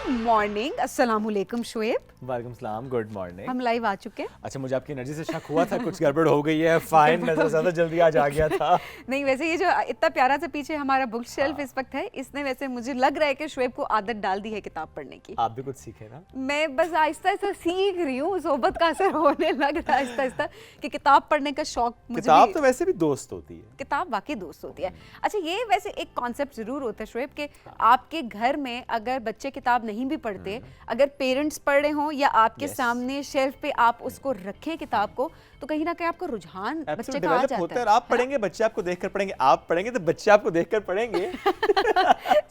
Morning, अस्सलाम वालेकुम शोएब। वालेकुम सलाम, गुड मॉर्निंग। हम लाइव आ चुके हैं। अच्छा, मुझे आपकी एनर्जी से शक हुआ था कुछ गड़बड़ हो गई है। फाइन, नजर ज़्यादा जल्दी आज आ गया था। नहीं, वैसे ये जो इतना प्यारा सा पीछे हमारा बुक शेल्फ इस वक्त है, इसने वैसे मुझे लग रहा है कि शोएब को आदत डाल दी है किताब पढ़ने की। आप भी कुछ सीखे ना? मैं बस आहिस्ता आहिस्ता सीख रही हूँ, सोबत का असर होने लग रहा है आहिस्ता आहिस्ता कि किताब पढ़ने का शौक मुझे किताब भी, तो वैसे भी दोस्त होती है। किताब वाकई दोस्त होती है। अच्छा, ये वैसे एक कॉन्सेप्ट जरूर होता है शोएब कि आपके घर में अगर बच्चे किताब नहीं भी पढ़ते, अगर पेरेंट्स पढ़ रहे हों या आपके सामने शेल्फ पे आप उसको रखें किताब को, तो कहीं ना कहीं आपका रुझान बच्चे का आ जाता होता है। आप पढ़ेंगे, बच्चे आपको देखकर पढ़ेंगे, आप पढ़ेंगे तो बच्चे आपको देखकर पढ़ेंगे।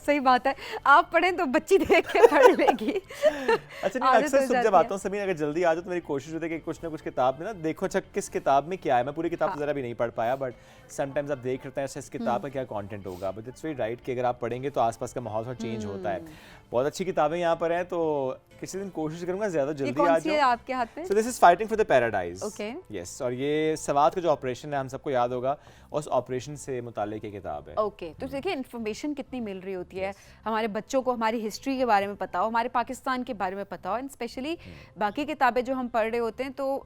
सही बात है, आप पढ़ें तो बच्ची देख के पढ़ लेगी। अच्छा, नहीं, अक्सर सुबह जब आता हूँ सभी अगर जल्दी आ जाओ तो मेरी कोशिश होती है कि कुछ ना कुछ किताब में ना देखो, अच्छा किस किताब में क्या है। मैं पूरी किताब जरा भी नहीं पढ़ पाया, बट समटाइम्स आप देख रहे हैं इस किताब का क्या कंटेंट होगा। बट इट्स वेरी राइट कि अगर आप पढ़ेंगे तो आसपास का माहौल थोड़ा चेंज होता है। बहुत अच्छी किताबें यहाँ पर हैं, तो किसी दिन कोशिश करूंगा ज्यादा जल्दी आ जाओ। आपके हाथ में? So this is fighting for the paradise. Okay. Yes, और ये सवात का जो ऑपरेशन है हम सबको याद होगा, उस ऑपरेशन से मुताल्लिक की किताब है। ओके, तो देखिए इन्फॉर्मेशन कितनी मिल रही होती है। हमारे बच्चों को हमारी हिस्ट्री के बारे में पता हो, हमारे पाकिस्तान के बारे में पता हो, एंड स्पेशली बाकी किताबें जो हम पढ़ रहे होते हैं तो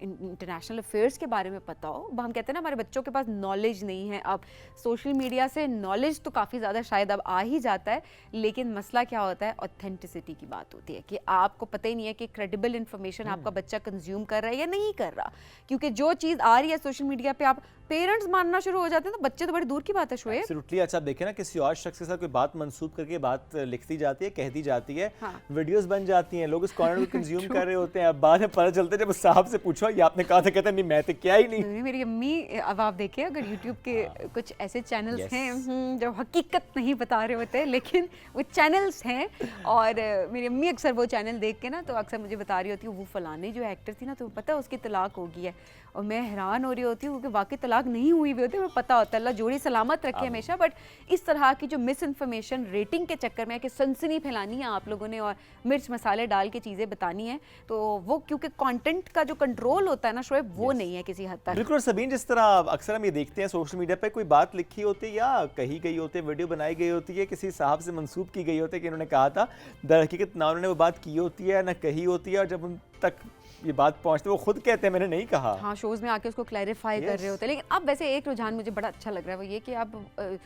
इंटरनेशनल अफेयर्स के बारे में पता हो। हम कहते हैं ना हमारे बच्चों के पास नॉलेज नहीं है। अब सोशल मीडिया से नॉलेज तो काफ़ी ज़्यादा शायद अब आ ही जाता है, लेकिन मसला क्या होता है, ऑथेंटिसिटी की बात होती है कि आपको पता ही नहीं है कि क्रेडिबल इन्फॉर्मेशन आपका बच्चा कंज्यूम कर रहा है या नहीं कर रहा। क्योंकि जो चीज़ आ रही है सोशल मीडिया पे आप पेरेंट्स मानना शुरू हो जाते हैं तो बच्चे तो बड़ी दूर की बात है शोएब। एब्सोल्युटली। अच्छा, आप देखें ना किसी और शख्स के साथ कोई बात मंसूब करके बात लिखती जाती है, कहती जाती है, वीडियोस बन जाती हैं, लोग उस कॉन्टेंट को कंज्यूम कर रहे होते हैं। अब बाद में पता चलता है जब उस साहब से पूछो ये आपने कहा था, कहते नहीं मैं तो क्या ही नहीं। मेरी अम्मी, अब आप देखिए अगर यूट्यूब के कुछ ऐसे चैनल्स हैं जो हकीकत नहीं बता रहे होते लेकिन वो चैनल्स हैं, और मेरी अम्मी अक्सर वो चैनल देख के ना तो अक्सर मुझे बता रही होती है वो फलाने जो एक्टर थी ना तो पता है उसकी तलाक हो गई है, और मैं हैरान हो रही होती हूँ क्योंकि वाकई तलाक नहीं हुई भी होती है, मुझे पता होता है, अल्लाह जोड़ी सलामत रखे हमेशा। बट इस तरह की जो मिस इन्फॉर्मेशन रेटिंग के चक्कर में है कि सनसनी फैलानी है आप लोगों ने और मिर्च मसाले डाल के चीज़ें बतानी है, तो वो क्योंकि कंटेंट का जो कंट्रोल होता है ना शोएब, वो नहीं है किसी हद तक। बिल्कुल सबीन, जिस तरह अक्सर हम ये देखते हैं सोशल मीडिया पे कोई बात लिखी होती है या कही गई होती है, वीडियो बनाई गई होती है, किसी साहब से मंसूब की गई होती है कि इन्होंने कहा था, दर हकीकत ना उन्होंने वो बात की होती है ना कही होती है, और जब उन तक ये बात पहुंचती है वो खुद कहते हैं मैंने नहीं कहा। हाँ, शोज में आके उसको क्लैरिफाई कर रहे होते हैं। लेकिन अब वैसे एक रुझान मुझे बड़ा अच्छा लग रहा है, वो ये कि अब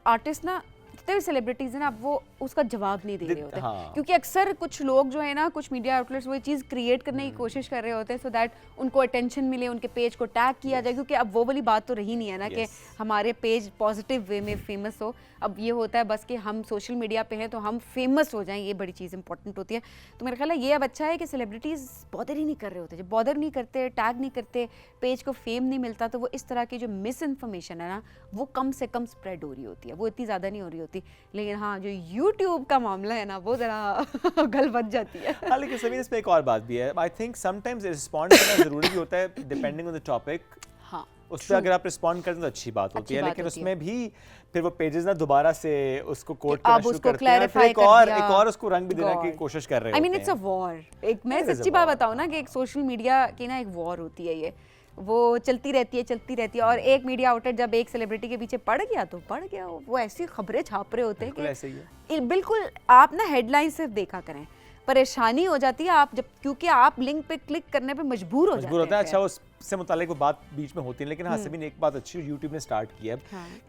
आर्टिस्ट ना जितने भी सेलिब्रिटीज हैं ना अब वो उसका जवाब नहीं दे रहे होते। क्योंकि अक्सर कुछ लोग जो है ना, कुछ मीडिया आउटलेट्स वो चीज़ क्रिएट करने की कोशिश कर रहे होते हैं सो दैट उनको अटेंशन मिले, उनके पेज को टैग किया जाए, क्योंकि अब वो वाली बात तो रही नहीं है ना कि हमारे पेज पॉजिटिव वे में फेमस हो। अब ये होता है बस कि हम सोशल मीडिया पे हैं तो हम फेमस हो जाएं, ये बड़ी चीज़ इंपॉर्टेंट होती है। तो मेरा ख्याल है ये अब अच्छा है कि सेलिब्रिटीज़ बॉदर ही नहीं कर रहे होते, जब बॉदर नहीं करते, टैग नहीं करते, पेज को फेम नहीं मिलता, तो वो इस तरह की जो मिस इन्फॉर्मेशन है ना वो कम से कम स्प्रेड हो रही होती है, वो इतनी ज़्यादा नहीं हो रही होती। लेकिन हाँ, जो यूट्यूब का मामला है ना वो ज़रा गल बच जाती है। हाँ, लेकिन सभी इसमें एक और बात भी है, आई थिंक समटाइम्स रिस्पॉन्ड करना ज़रूरी भी होता है डिपेंडिंग ऑन द टॉपिक। हाँ, उस पर अगर आप रिस्पॉन्ड करते हैं तो अच्छी बात होती है, लेकिन उसमें भी फिर वो पेजेस ना दोबारा से उसको कोट करना शुरू करते हैं, फिर एक और उसको रंग भी देने की कोशिश कर रहे होते हैं। आई मीन इट्स अ वॉर। एक मैं सच्ची बात बताऊँ ना कि एक सोशल मीडिया की ना एक वॉर होती है, ये वो चलती रहती है, और एक मीडिया आउटलेट जब एक सेलिब्रिटी के पीछे पड़ गया तो पड़ गया, वो ऐसी खबरें छाप रहे होते हैं कि ऐसे ही है। बिल्कुल आप ना हेडलाइन सिर्फ देखा करें, परेशानी हो जाती है आप जब, क्योंकि आप लिंक पे क्लिक करने पे मजबूर हो जाते हैं। अच्छा, उससे मुतालिक वो बात बीच में होती है, लेकिन हाँ सभी ने एक बात अच्छी यूट्यूब ने स्टार्ट की है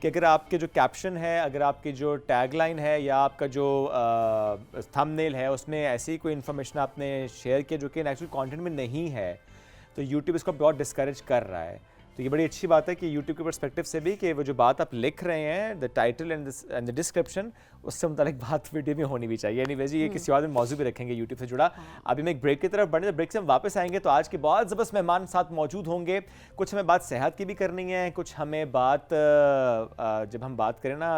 कि अगर आपके जो कैप्शन है, अगर आपकी जो टैगलाइन है या आपका जो थंबनेल है उसमें ऐसी कोई इन्फॉर्मेशन आपने शेयर किया जो कि एक्चुअल कंटेंट में नहीं है, तो यूट्यूब इसको बहुत डिस्करेज कर रहा है। तो ये बड़ी अच्छी बात है कि यूट्यूब के पर्सपेक्टिव से भी कि वो जो बात आप लिख रहे हैं, the title and the description, उससे मुतालिक बात वीडियो में होनी भी चाहिए। एनीवेज ये किसी और दिन मौजू भी रखेंगे यूट्यूब से जुड़ा। अभी मैं एक ब्रेक की तरफ बढ़ने, ब्रेक से हम वापस आएंगे तो आज के बहुत ज़बरदस्त मेहमान साथ मौजूद होंगे। कुछ हमें बात सेहत की भी करनी है, कुछ हमें बात जब हम बात करें ना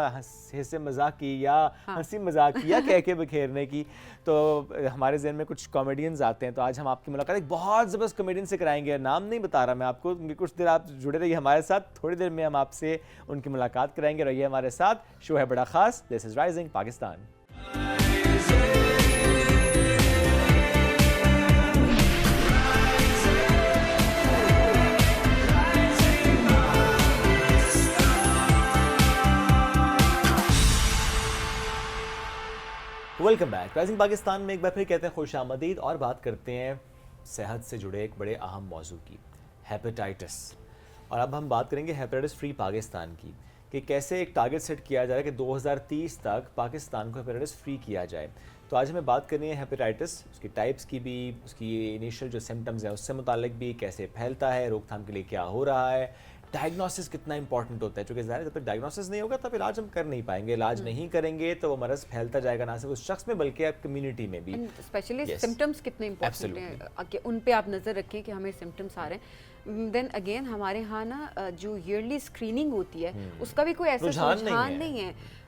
हिस्से मजाक की या हंसी मजाक की या कह के बिखेरने की, तो हमारे जहन में कुछ कॉमेडियंस आते हैं। तो आज हम आपकी मुलाकात एक बहुत ज़बरदस्त कॉमेडियन से कराएंगे, नाम नहीं बता रहा मैं आपको, कुछ देर आप जुड़े रहिए हमारे साथ, थोड़ी देर में हम आपसे उनकी मुलाकात कराएंगे। रहिए हमारे साथ, शो है बड़ा खास, this is rising Pakistan. Welcome back. Rising Pakistan में एक बार फिर कहते हैं खुश आमदीद और बात करते हैं सेहत से जुड़े एक बड़े अहम मौजू की, हेपेटाइटिस। और अब हम बात करेंगे हेपेटाइटिस फ्री पाकिस्तान की, कि कैसे एक टारगेट सेट किया जा रहा है कि 2030 तक पाकिस्तान को हेपेटाइटिस फ्री किया जाए। तो आज हमें बात करनी है हेपेटाइटिस, उसकी टाइप्स की भी, उसकी इनिशियल जो सिम्टम्स हैं उससे मुतालिक भी, कैसे फैलता है, रोकथाम के लिए क्या हो रहा है, डायग्नोसिस कितना इंपॉर्टेंट होता है, क्योंकि ज़ाहिर जब तक डायग्नोसिस नहीं होगा तब इलाज हम कर नहीं पाएंगे। इलाज नहीं करेंगे तो वो मरज़ फैलता जाएगा ना सिर्फ उस शख्स में बल्कि आप कम्युनिटी में भी। स्पेशली सिम्टम्स कितने इंपॉर्टेंट हैं कि उन पे आप नज़र रखें कि हमें सिम्टम्स आ रहे हैं। देन अगेन हमारे यहाँ ना जो ईयरली स्क्रीनिंग होती है उसका भी कोई ऐसा रुझान नहीं है।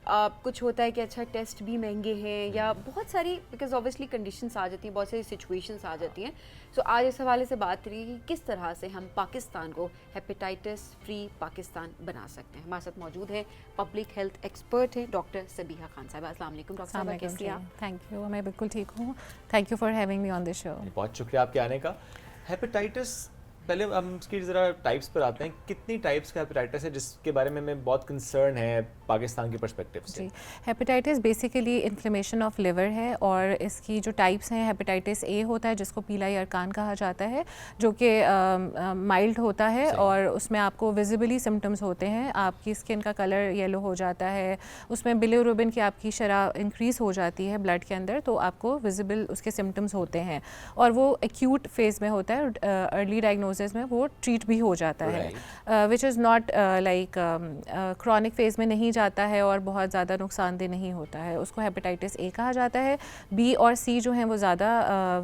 कुछ होता है कि अच्छा टेस्ट भी महंगे हैं या बहुत सारी, बिकॉज ऑब्वियसली कंडीशंस आ जाती हैं, बहुत सारी सिचुएशंस आ जाती हैं। सो आज इस हवाले से बात करिए कि किस तरह से हम पाकिस्तान को हेपेटाइटिस फ्री पाकिस्तान बना सकते हैं। हमारे साथ मौजूद है पब्लिक हेल्थ एक्सपर्ट हैं डॉक्टर सबीहा खान साहब। अस्सलाम वालेकुम डॉक्टर साहब, कैसी हैं आप? थैंक यू, मैं बिल्कुल ठीक हूँ। Thank you for having me on this show. बहुत शुक्रिया आपके आने का। हेपेटाइटिस, पहले हम इसकी ज़रा टाइप्स पर आते हैं। कितनी टाइप्स का हेपेटाइटिस है जिसके बारे में हमें बहुत कंसर्न है पाकिस्तान के पर्सपेक्टिव से? जी, hepatitis basically inflammation of liver है और इसकी जो टाइप्स हैं, हेपेटाइटिस ए होता है जिसको पीला यरकान कहा जाता है, जो कि माइल्ड होता है और उसमें आपको विजिबली सिम्टम्स होते हैं। आपकी स्किन का कलर येलो हो जाता है, उसमें बिलिरुबिन की आपकी शरह इंक्रीज़ हो जाती है ब्लड के अंदर, तो आपको विजिबल उसके सिम्टम्स होते हैं और वो एक्यूट फेज़ में होता है। अर्ली डायग्नोसिस में वो ट्रीट भी हो जाता है, which is not like chronic phase में नहीं जाता है और बहुत ज़्यादा नुकसानदेह नहीं होता है। उसको हेपेटाइटिस ए कहा जाता है। बी और सी जो हैं वो ज़्यादा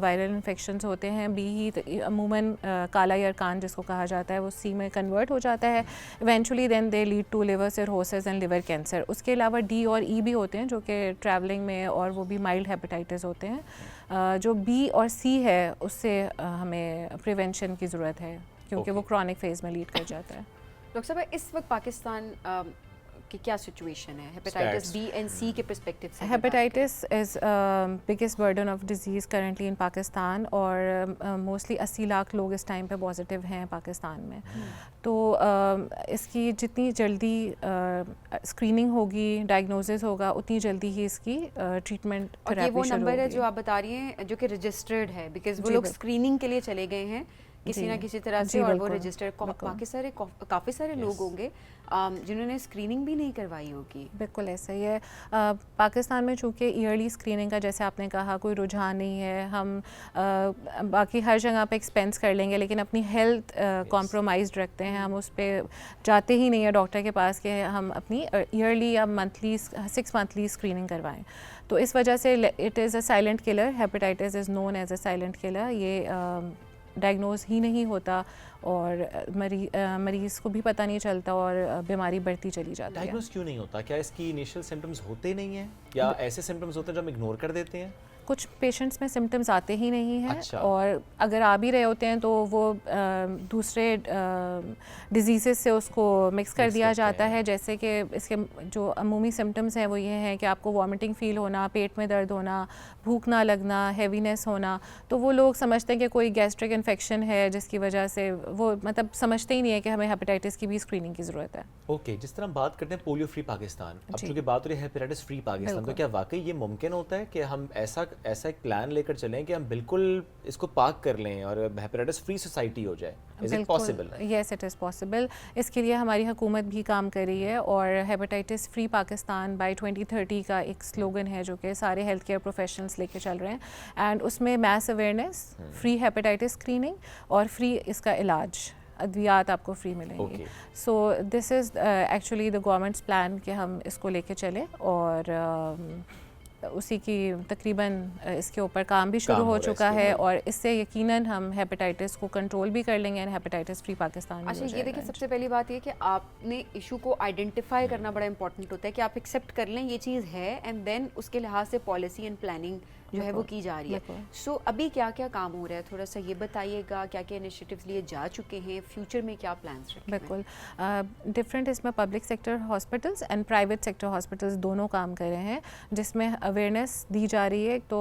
वायरल इन्फेक्शंस होते हैं। बी ही अमूमन काला यरकान जिसको कहा जाता है वो सी में कन्वर्ट हो जाता है eventually, then they lead to liver cirrhosis and liver cancer. उसके अलावा डी और ई भी होते हैं जो कि ट्रैवलिंग में, और वो भी माइल्ड हेपेटाइटिस होते हैं। जो बी और सी है उससे हमें प्रिवेंशन की ज़रूरत है क्योंकि वो क्रॉनिक फेज़ में लीड कर जाता है। डॉक्टर साहब, इस वक्त पाकिस्तान की क्या सिचुएशन है हेपेटाइटिस बी एंड सी के पर्सपेक्टिव से? Hepatitis is biggest burden of disease currently in Pakistan और मोस्टली 80 लाख लोग इस टाइम पे पॉजिटिव हैं पाकिस्तान में। तो इसकी जितनी जल्दी स्क्रीनिंग होगी, डायग्नोसिस होगा, उतनी जल्दी ही इसकी ट्रीटमेंट और ये वो नंबर है जो आप बता रही हैं जो कि रजिस्टर्ड है, बिकॉज वो लोग स्क्रीनिंग के लिए चले गए हैं किसी ना किसी तरह से और वो रजिस्टर्ड काफ़ी सारे लोग होंगे जिन्होंने स्क्रीनिंग भी नहीं करवाई होगी। बिल्कुल ऐसा ही है। पाकिस्तान में चूँकि ईयरली स्क्रीनिंग का, जैसे आपने कहा, कोई रुझान नहीं है। हम बाकी हर जगह पे एक्सपेंस कर लेंगे लेकिन अपनी हेल्थ कॉम्प्रोमाइज़ रखते हैं। हम उस पर जाते ही नहीं है डॉक्टर के पास कि हम अपनी ईयरली या मंथली 6 मंथली स्क्रीनिंग करवाएं। तो इस वजह से it is a silent killer. Hepatitis is known as a silent killer. ये डायग्नोज ही नहीं होता और मरीज़ को भी पता नहीं चलता और बीमारी बढ़ती चली जाती है। डायग्नोज क्यों नहीं होता? क्या इसकी इनिशियल सिम्टम्स होते नहीं हैं या ऐसे सिम्टम्स होते हैं जो हम इग्नोर कर देते हैं? कुछ पेशेंट्स में सिम्टम्स आते ही नहीं हैं। अच्छा। और अगर आ भी रहे होते हैं तो वो दूसरे डिजीज़ से उसको मिक्स कर दिया जाता है। जैसे कि इसके जो अमूमी सिम्टम्स हैं वो ये हैं कि आपको वॉमिटिंग फ़ील होना, पेट में दर्द होना, भूख ना लगना, हैवीनेस होना। तो वो लोग समझते हैं कि कोई गैस्ट्रिक इन्फेक्शन है जिसकी वजह से वो मतलब समझते ही नहीं है कि हमें हेपेटाइटिस की भी स्क्रीनिंग की ज़रूरत है। ओके, जिस तरह हम बात करते हैं पोलियो फ्री पाकिस्तान, अब चूँकि बात हो रही है हेपेटाइटिस फ्री पाकिस्तान, तो क्या वाकई ये मुमकिन होता है कि हम ऐसा एक प्लान लेकर चलें कि हम बिल्कुल इसको पाक कर लें और हेपेटाइटिस फ्री सोसाइटी हो जाए? Is it possible? Yes, it is possible. इसके लिए हमारी हुकूमत भी काम कर रही है और हेपेटाइटिस फ्री पाकिस्तान बाय 2030 का एक स्लोगन है जो कि सारे हेल्थ केयर प्रोफेशनल्स लेके चल रहे हैं। एंड उसमें mass awareness, free hepatitis screening और फ्री इसका इलाज, अद्वियात आपको फ्री मिलेंगी। So this is actually the government's plan कि हम इसको लेके चलें और उसी की तकरीबन इसके ऊपर काम भी शुरू हो चुका है और इससे यकीनन हम हेपेटाइटिस को कंट्रोल भी कर लेंगे एंड हेपेटाइटिस फ्री पाकिस्तान में। अच्छा, ये देखिए सबसे पहली बात ये कि आपने इशू को आइडेंटिफाई करना बड़ा इंपॉर्टेंट होता है कि आप एक्सेप्ट कर लें ये चीज़ है एंड देन उसके लिहाज से पॉलिसी एंड प्लानिंग जो है वो की जा रही है। सो अभी क्या क्या काम हो रहा है, थोड़ा सा ये बताइएगा, क्या क्या इनिशिएटिव्स लिए जा चुके हैं, फ्यूचर में क्या प्लान्स रखे हैं? बिल्कुल डिफरेंट इसमें public sector hospitals and private sector hospitals दोनों काम कर रहे हैं, जिसमें अवेयरनेस दी जा रही है, तो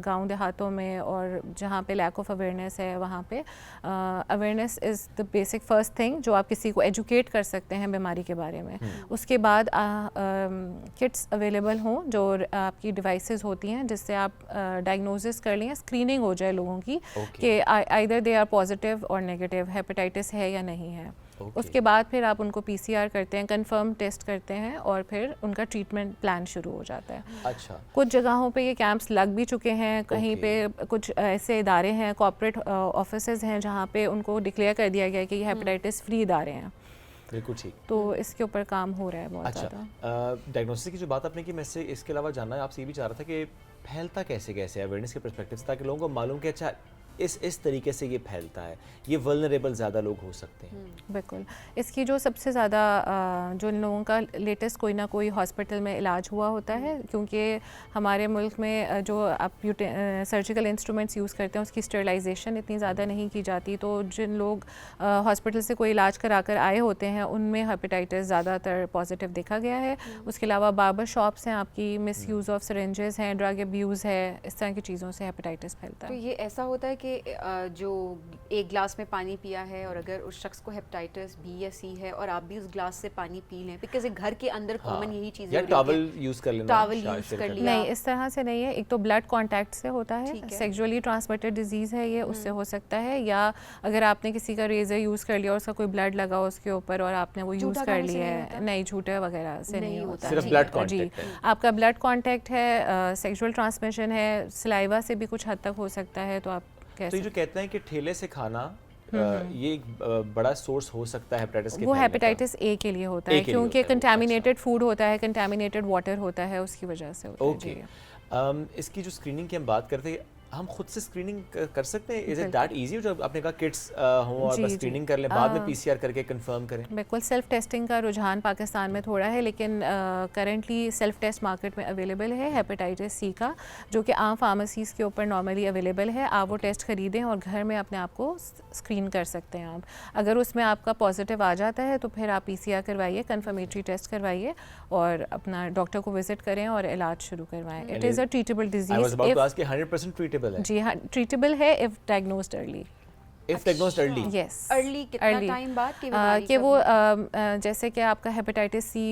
गांव देहातों में और जहाँ पे लैक ऑफ अवेयरनेस है वहाँ पे awareness is the basic first thing जो आप किसी को एजुकेट कर सकते हैं बीमारी के बारे में। उसके बाद किट्स अवेलेबल हों जो आपकी डिवाइसेस होती हैं जिससे आप डायग्नोसिस कर लें, स्क्रीनिंग हो जाए लोगों की कि आइदर दे आर पॉजिटिव और नेगेटिव, हेपेटाइटिस है या नहीं है। उसके बाद फिर आप उनको पीसीआर करते हैं, कंफर्म टेस्ट करते हैं और फिर उनका ट्रीटमेंट प्लान शुरू हो जाता है। अच्छा, कुछ जगहों पे ये कैंप्स लग भी चुके हैं, कहीं पे कुछ ऐसे इदारे हैं, कॉर्पोरेट ऑफिसेज हैं जहाँ पे उनको डिक्लेयर कर दिया गया है कि ये हेपेटाइटिस फ्री इदारे हैं। बिल्कुल ठीक। तो इसके ऊपर काम हो रहा है बहुत ज़्यादा। अच्छा, डायग्नोसिस की जो बात आपने की, मैं से इसके अलावा जानना है आपसे ये भी चाह रहा था कि फैलता कैसे कैसे है अवेयरनेस के पर्सपेक्टिव से, ताकि लोगों को मालूम कि अच्छा इस तरीके से ये फैलता है, ये वल्नरेबल ज़्यादा लोग हो सकते हैं। बिल्कुल, इसकी जो सबसे ज़्यादा जो लोगों का लेटेस्ट कोई ना कोई हॉस्पिटल में इलाज हुआ होता है, क्योंकि हमारे मुल्क में जो आप सर्जिकल इंस्ट्रूमेंट्स यूज़ करते हैं उसकी स्टरलाइजेशन इतनी ज़्यादा नहीं की जाती, तो जिन लोग हॉस्पिटल से कोई इलाज करा कर आए होते हैं उनमें हेपेटाइटिस ज़्यादातर पॉजिटिव देखा गया है। उसके अलावा बार्बर शॉप्स हैं आपकी, मिस यूज़ ऑफ सिरेंजेस हैं, ड्रग अब्यूज़ है, इस तरह की चीज़ों से हेपेटाइटिस फैलता है। तो ये ऐसा होता है कि जो एक गिलास में पानी पिया है और अगर उस शख्स को हेपेटाइटिस बी या सी है और आप भी उस गिलास से पानी पी लें, बिकॉज़ घर के अंदर कॉमन यही चीज़ें या टॉवल यूज़ कर लेना, टॉवल यूज़ कर लिया। नहीं, इस तरह से नहीं है। एक तो ब्लड कांटेक्ट से होता है, सेक्सुअली ट्रांसमिटेड डिजीज़ है ये, उससे हो सकता है, या अगर आपने किसी का रेजर यूज़ कर लिया और उसका कोई ब्लड लगा उसके ऊपर और आपने वो यूज़ कर लिया है, नहीं, झूठे वगैरह से नहीं होता, सिर्फ ब्लड कांटेक्ट है। आपका ब्लड कांटेक्ट है, सेक्सुअल ट्रांसमिशन है, सलाइवा से भी कुछ हद तक हो सकता है। तो आप तो ये जो कहते हैं कि ठेले से खाना ये एक बड़ा सोर्स हो सकता है हेपेटाइटिस के, वो हेपेटाइटिस ए के लिए होता है क्योंकि कंटामिनेटेड फूड होता है, कंटामिनेटेड वाटर होता है, उसकी वजह से होता है। इसकी जो स्क्रीनिंग की हम बात करते हैं, हम खुद से स्क्रीनिंग कर सकते हैं? इज इट दैट इजी जो आपने कहा किट्स हो और बस स्क्रीनिंग कर लें, बाद में पीसीआर करके कंफर्म करें? बिल्कुल, सेल्फ टेस्टिंग का रुझान पाकिस्तान में थोड़ा है, लेकिन करंटली सेल्फ टेस्ट मार्केट में अवेलेबल है हेपेटाइटिस सी का, जो कि आम फार्मेसीज़ के ऊपर नॉर्मली अवेलेबल है। आप वो टेस्ट खरीदें और घर में अपने आप को स्क्रीन कर सकते हैं आप। अगर उसमें आपका पॉजिटिव आ जाता है तो फिर आप पीसीआर करवाइए, कंफर्मेटरी टेस्ट करवाइए और अपना डॉक्टर को विजिट करें और इलाज शुरू करवाएं। It is a treatable disease. 100% treatable है? जी हाँ, ट्रीटेबल है if diagnosed early. If diagnosed early? Yes. Early कितना टाइम बाद कि वो जैसे कि आपका हेपेटाइटिस सी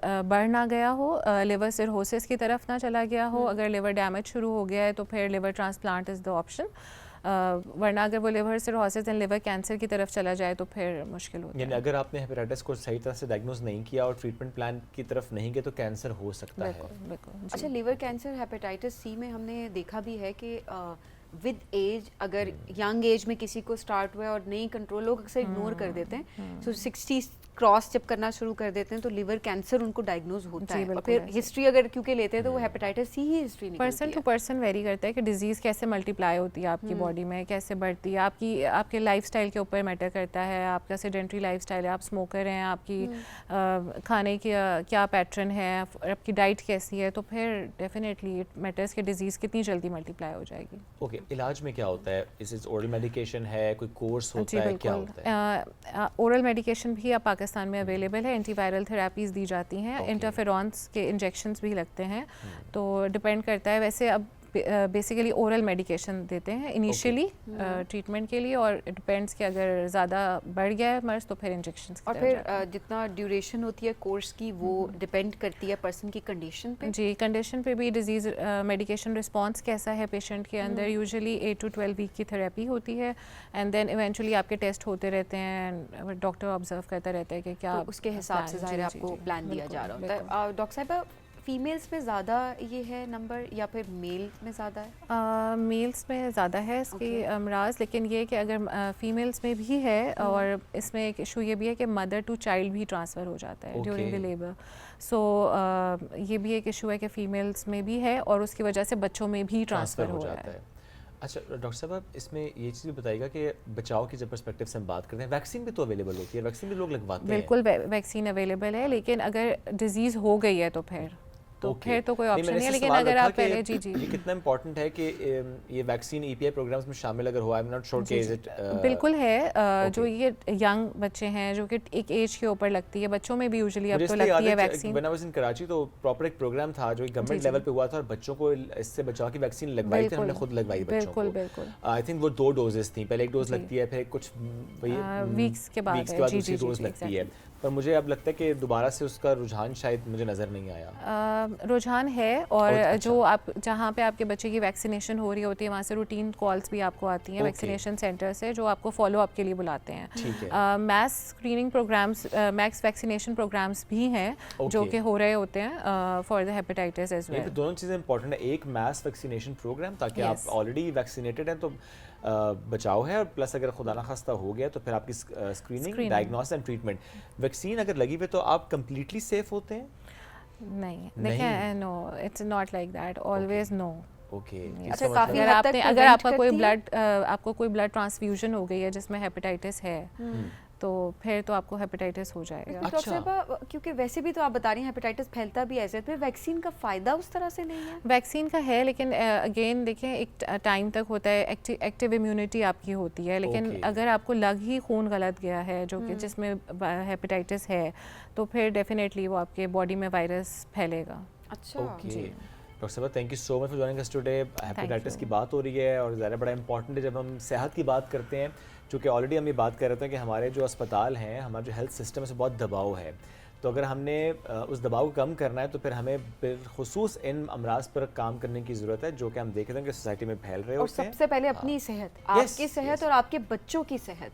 बढ़ ना गया हो, लिवर सिरोसिस की तरफ ना चला गया हो, अगर लिवर डैमेज शुरू हो गया है तो फिर liver transplant is the option, वरना अगर वो liver cirrhosis and liver cancer की तरफ चला जाए तो फिर मुश्किल होता है। यानी अगर आपने हेपेटाइटिस को सही तरह से डायग्नोज नहीं किया और ट्रीटमेंट प्लान की तरफ नहीं गए तो कैंसर हो सकता है। बिल्कुल। अच्छा, लिवर कैंसर हेपेटाइटिस सी में हमने देखा भी है कि विद एज, अगर यंग एज में किसी को स्टार्ट हुआ है और नहीं कंट्रोल, लोग अक्सर इग्नोर कर देते हैं, सो 60 क्रॉस जब करना शुरू कर देते हैं तो लिवर कैंसर उनको डायग्नोज होता है, और फिर हिस्ट्री अगर क्योंकि लेते हैं तो वो हेपेटाइटिस सी ही हिस्ट्री निकलती है। पर्सन टू पर्सन वेरी करता है कि डिजीज़ कैसे मल्टीप्लाई होती है आपकी बॉडी में, कैसे बढ़ती है, आपके लाइफस्टाइल के ऊपर मैटर करता है, आपका सेडेंट्री लाइफस्टाइल है, आप स्मोकर हैं, आपकी खाने की क्या पैटर्न है, आपकी डाइट कैसी है, तो फिर डेफिनेटली इट मैटर्स कि डिजीज़ कितनी जल्दी मल्टीप्लाई हो जाएगी। ओके, इलाज में क्या होता है? इस ओरल मेडिकेशन है, कोई कोर्स होता है, क्या होता है? ओरल मेडिकेशन भी आप पाकिस्तान में अवेलेबल है, एंटीवायरल थेरापीज़ दी जाती हैं, इंटरफेरॉन्स के इंजेक्शंस भी लगते हैं, तो डिपेंड करता है। वैसे अब बेसिकली ओरल मेडिकेशन देते हैं इनिशियली ट्रीटमेंट के लिए, और डिपेंड्स कि अगर ज़्यादा बढ़ गया है मर्ज तो फिर इंजेक्शंस। और फिर जितना ड्यूरेशन होती है कोर्स की वो डिपेंड करती है पर्सन की कंडीशन पे। जी, कंडीशन पे भी, डिजीज़ मेडिकेशन रिस्पांस कैसा है पेशेंट के अंदर। यूजुअली 8 to 12 वीक की थेरेपी होती है एंड देन इवेंचुअली आपके टेस्ट होते रहते हैं, डॉक्टर ऑब्जर्व करता रहता है कि क्या, तो उसके हिसाब से ज़ाहिर आपको प्लान दिया जा रहा होता है। डॉक्टर साहिबा, फीमेल्स में ज़्यादा ये है नंबर या फिर मेल में ज़्यादा है? मेल्स में ज़्यादा है इसकी अमराज, लेकिन ये कि अगर फीमेल्स में भी है, और इसमें एक इशू ये भी है कि मदर टू चाइल्ड भी ट्रांसफ़र हो जाता है ड्यूरिंग द लेबर। सो ये भी एक इशू है कि फ़ीमेल्स में भी है और उसकी वजह से बच्चों में भी ट्रांसफ़र हो जाता है। अच्छा डॉक्टर साहब, आप इसमें ये चीज़ भी बताइएगा कि बचाव की जब पर्सपेक्टिव से हम बात करते हैं, वैक्सीन भी तो अवेलेबल होती है, वैक्सीन भी लोग लगवाते हैं? बिल्कुल, वैक्सीन अवेलेबल है, लेकिन अगर डिजीज़ हो गई है तो फिर तो फिर तो कोई ऑप्शन नहीं है। लेकिन अगर आप पहले ये कितना इंपॉर्टेंट है कि ये वैक्सीन ईपीआई प्रोग्राम्स में शामिल अगर हुआ, आई एम नॉट श्योर कि इज इट बिल्कुल है। जो ये यंग बच्चे हैं जो कि एक एज के ऊपर लगती है, बच्चों में भी यूजुअली अब तो लगती है vaccine. When I was in Karachi तो प्रॉपर एक प्रोग्राम था जो गवर्नमेंट लेवल पे हुआ था और बच्चों को इससे बचाव की वैक्सीन लगवाई थी, हमने खुद लगवाई बच्चों को। बिल्कुल। आई थिंक वो 2 डोजेस थी, पहले एक डोज लगती है, फिर कुछ वीक्स के बाद दूसरी डोज लगती है। पर मुझे अब लगता है कि दोबारा से उसका रुझान शायद मुझे नज़र नहीं आया। रुझान है और जो आप जहाँ पे आपके बच्चे की वैक्सीनेशन हो रही होती है वहाँ से रूटीन कॉल्स भी आपको आती हैं वैक्सीनेशन सेंटर से, जो आपको फॉलो अप के लिए बुलाते हैं। Mass screening programmes, mass vaccination programmes भी हैं जो कि हो रहे होते हैं for the hepatitis as well. दोनों चीज़ें इंपॉर्टेंट है, एक मैस वैक्सीनेशन प्रोग्राम ताकि आप ऑलरेडी वैक्सीनेटेड हैं तो बचाव है, और प्लस अगर खुदा ना खास्ता हो गया तो फिर आपकी screening, diagnosis and treatment. Vaccine अगर लगी हुई तो आप कंप्लीटली सेफ होते हैं? नहीं, देखिए no, it's not like that, always no. Okay. अच्छा, काफी हद तक अगर आपका कोई ब्लड आपको कोई ब्लड ट्रांसफ्यूजन हो गई है जिसमें हेपेटाइटिस है तो फिर तो आपको हेपेटाइटिस हो जाएगा। डॉक्टर साहब, क्योंकि वैसे भी तो आप बता रही हैं हेपेटाइटिस फैलता भी ऐसे, फिर वैक्सीन का फ़ायदा उस तरह से नहीं है? वैक्सीन का है, लेकिन अगेन देखें एक टाइम तक होता है, एक्टिव इम्यूनिटी आपकी होती है, लेकिन अगर आपको लग ही खून गलत गया है जो कि जिसमें हेपेटाइटिस है तो फिर डेफिनेटली वो आपके बॉडी में वायरस फैलेगा। अच्छा जी। डॉक्टर साहब, thank you so much for joining us today. Hepatitis की बात हो रही है और ज़्यादा बड़ा इंपॉर्टेंट है जब हम सेहत की बात करते हैं, चूँकि ऑलरेडी हम ये बात कर रहे थे कि हमारे जो अस्पताल हैं, हमारा जो हेल्थ सिस्टम है उसमें बहुत दबाव है, तो अगर हमने उस दबाव को कम करना है तो फिर हमें बिलखुसूस इन अमराज पर काम करने की ज़रूरत है जो कि हम देख रहे हैं कि सोसाइटी में फैल रहे होते हैं। और सबसे पहले अपनी सेहत, आपकी सेहत और आपके बच्चों की सेहत,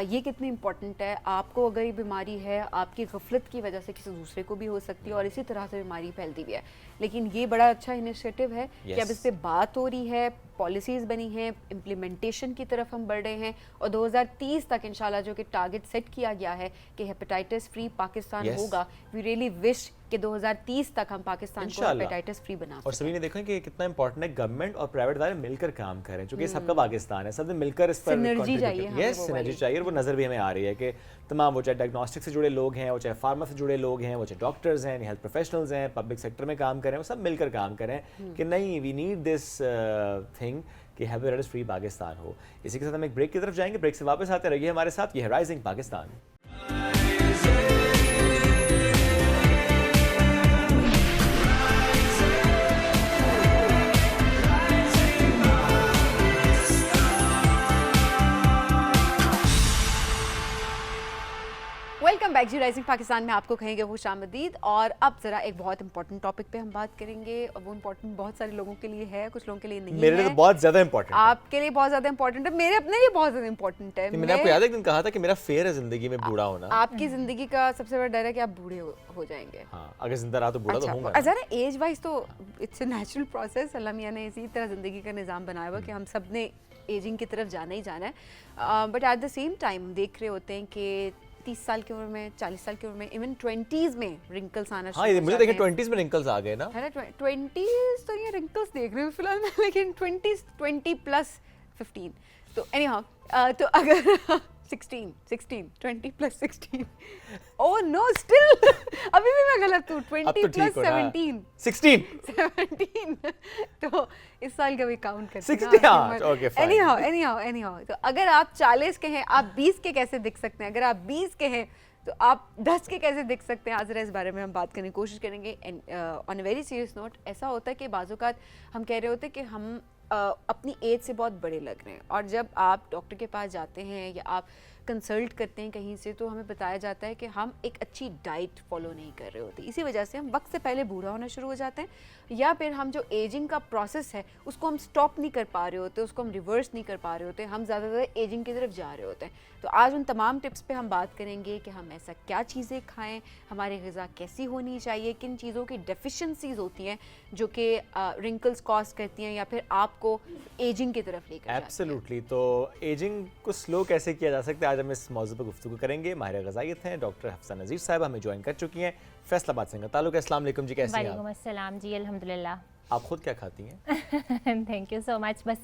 ये कितनी इंपॉर्टेंट है। आपको अगर ये बीमारी है, आपकी गफलत की वजह से किसी दूसरे को भी हो सकती है और इसी तरह से बीमारी फैलती भी है। लेकिन ये बड़ा अच्छा इनिशिएटिव है कि अब इस पर बात हो रही है, पॉलिसीज़ बनी हैं, इम्प्लीमेंटेशन की तरफ हम बढ़ रहे हैं और 2030 तक इंशाल्लाह जो कि टारगेट सेट किया गया है कि हेपेटाइटिस फ्री पाकिस्तान होगा। वी रियली विश कि 2030 तक हम पाकिस्तान को हेपेटाइटिस फ्री बना। और सभी ने देखा कि कितना इंपॉर्टेंट है गवर्नमेंट और प्राइवेट इदारे मिलकर काम करें, क्योंकि सबका पाकिस्तान है, सबने मिलकर इस पर सिनर्जी चाहिए। यस, सिनर्जी चाहिए, और वो नज़र भी हमें आ रही है कि तमाम, वो चाहे डायग्नोस्टिक से जुड़े लोग हैं, वो चाहे फार्मा से जुड़े लोग हैं, वो चाहे डॉक्टर्स हैं, हेल्थ प्रोफेशनल्स हैं, पब्लिक सेक्टर में काम करें, वो सब मिलकर काम करें कि नहीं, वी नीड दिस थिंग कि हेपेटाइटिस फ्री पाकिस्तान हो। इसी के साथ हम एक ब्रेक की तरफ जाएंगे, ब्रेक से वापस आते रहिए हमारे साथ। ये है राइजिंग पाकिस्तान। वेलकम बैक जी, राइजिंग पाकिस्तान में आपको कहेंगे खुशामदीद। और अब जरा एक बहुत इंपॉर्टेंट टॉपिक पे हम बात करेंगे, और वो इंपॉर्टेंट बहुत सारे लोगों के लिए है, कुछ लोगों के लिए नहीं है। मेरे लिए तो बहुत ज्यादा इंपॉर्टेंट है, आपके लिए बहुत ज्यादा इंपॉर्टेंट है, मेरे अपने लिए बहुत ज्यादा इंपॉर्टेंट है। मैंने आपको याद है एक दिन कहा था कि मेरा फेयर है जिंदगी में बूढ़ा होना। आपकी जिंदगी का सबसे बड़ा डर है कि आप बूढ़े हो जाएंगे। हाँ, अगर जिंदा रहा तो बूढ़ा तो होऊंगा। जरा एज वाइज तो इट्स अ नेचुरल प्रोसेस, अल्लाह मियां ने इसी तरह जिंदगी का निज़ाम बनाया हुआ कि हम सब ने एजिंग की तरफ जाना ही जाना है। But at the same time देख रहे होते हैं कि 30 साल की उम्र में, 40 साल की उम्र में, इवन 20s में रिंकल्स आना शुरू हो जाते हैं। मुझे देखे 20s में रिंकल्स आ गए ना, है ना। 20s तो ये रिंकल्स देख रही हूँ फिलहाल मैं, लेकिन 20 प्लस 15 तो एनी हाउ, तो अगर 16 20 प्लस 16 ओह नो, स्टिल अभी भी मैं गलत हूँ। 20 प्लस 17 तो इस साल का भी काउंट करते हैं। एनी हाउ तो अगर आप 40 के हैं, आप 20 के कैसे दिख सकते हैं? अगर आप 20 के हैं तो आप 10 के कैसे दिख सकते हैं? आज जरा इस बारे में हम बात करने की कोशिश करेंगे। On a very serious note, ऐसा होता है कि बाज़-औक़ात हम कह रहे होते हैं कि हम अपनी एज से बहुत बड़े लग रहे हैं, और जब आप डॉक्टर के पास जाते हैं या आप कंसल्ट करते हैं कहीं से, तो हमें बताया जाता है कि हम एक अच्छी डाइट फॉलो नहीं कर रहे होते। इसी वजह से हम वक्त से पहले बूढ़ा होना शुरू हो जाते हैं, या फिर हम जो एजिंग का प्रोसेस है उसको हम स्टॉप नहीं कर पा रहे होते, उसको हम रिवर्स नहीं कर पा रहे होते, हम ज़्यादा ज़्यादा एजिंग की तरफ जा रहे होते हैं। तो आज उन तमाम टिप्स पे हम बात करेंगे कि हम ऐसा क्या चीज़ें खाएं, हमारी ग़िज़ा कैसी होनी चाहिए, किन चीज़ों की डेफिशिएंसीज होती हैं जो कि रिंकल्स कॉज करती हैं या फिर आपको एजिंग की तरफ लेकर जाती हैं। एब्सोल्युटली। तो एजिंग को स्लो कैसे किया जा सकता है, आज हम इस मौजू पर गुफ्तगू करेंगे। माहिर ग़िज़ाइयत हैं डॉक्टर हफ्सा नज़ीर साहब हमें ज्वाइन कर चुकी हैं, फैसलाबाद से ताल्लुक़ है। अस्सलाम वालेकुम जी, कैसे हैं आप? वालेकुम अस्सलाम जी, अल्हम्दुलिल्लाह। आप खुद क्या खाती हैं? Thank you so much. बस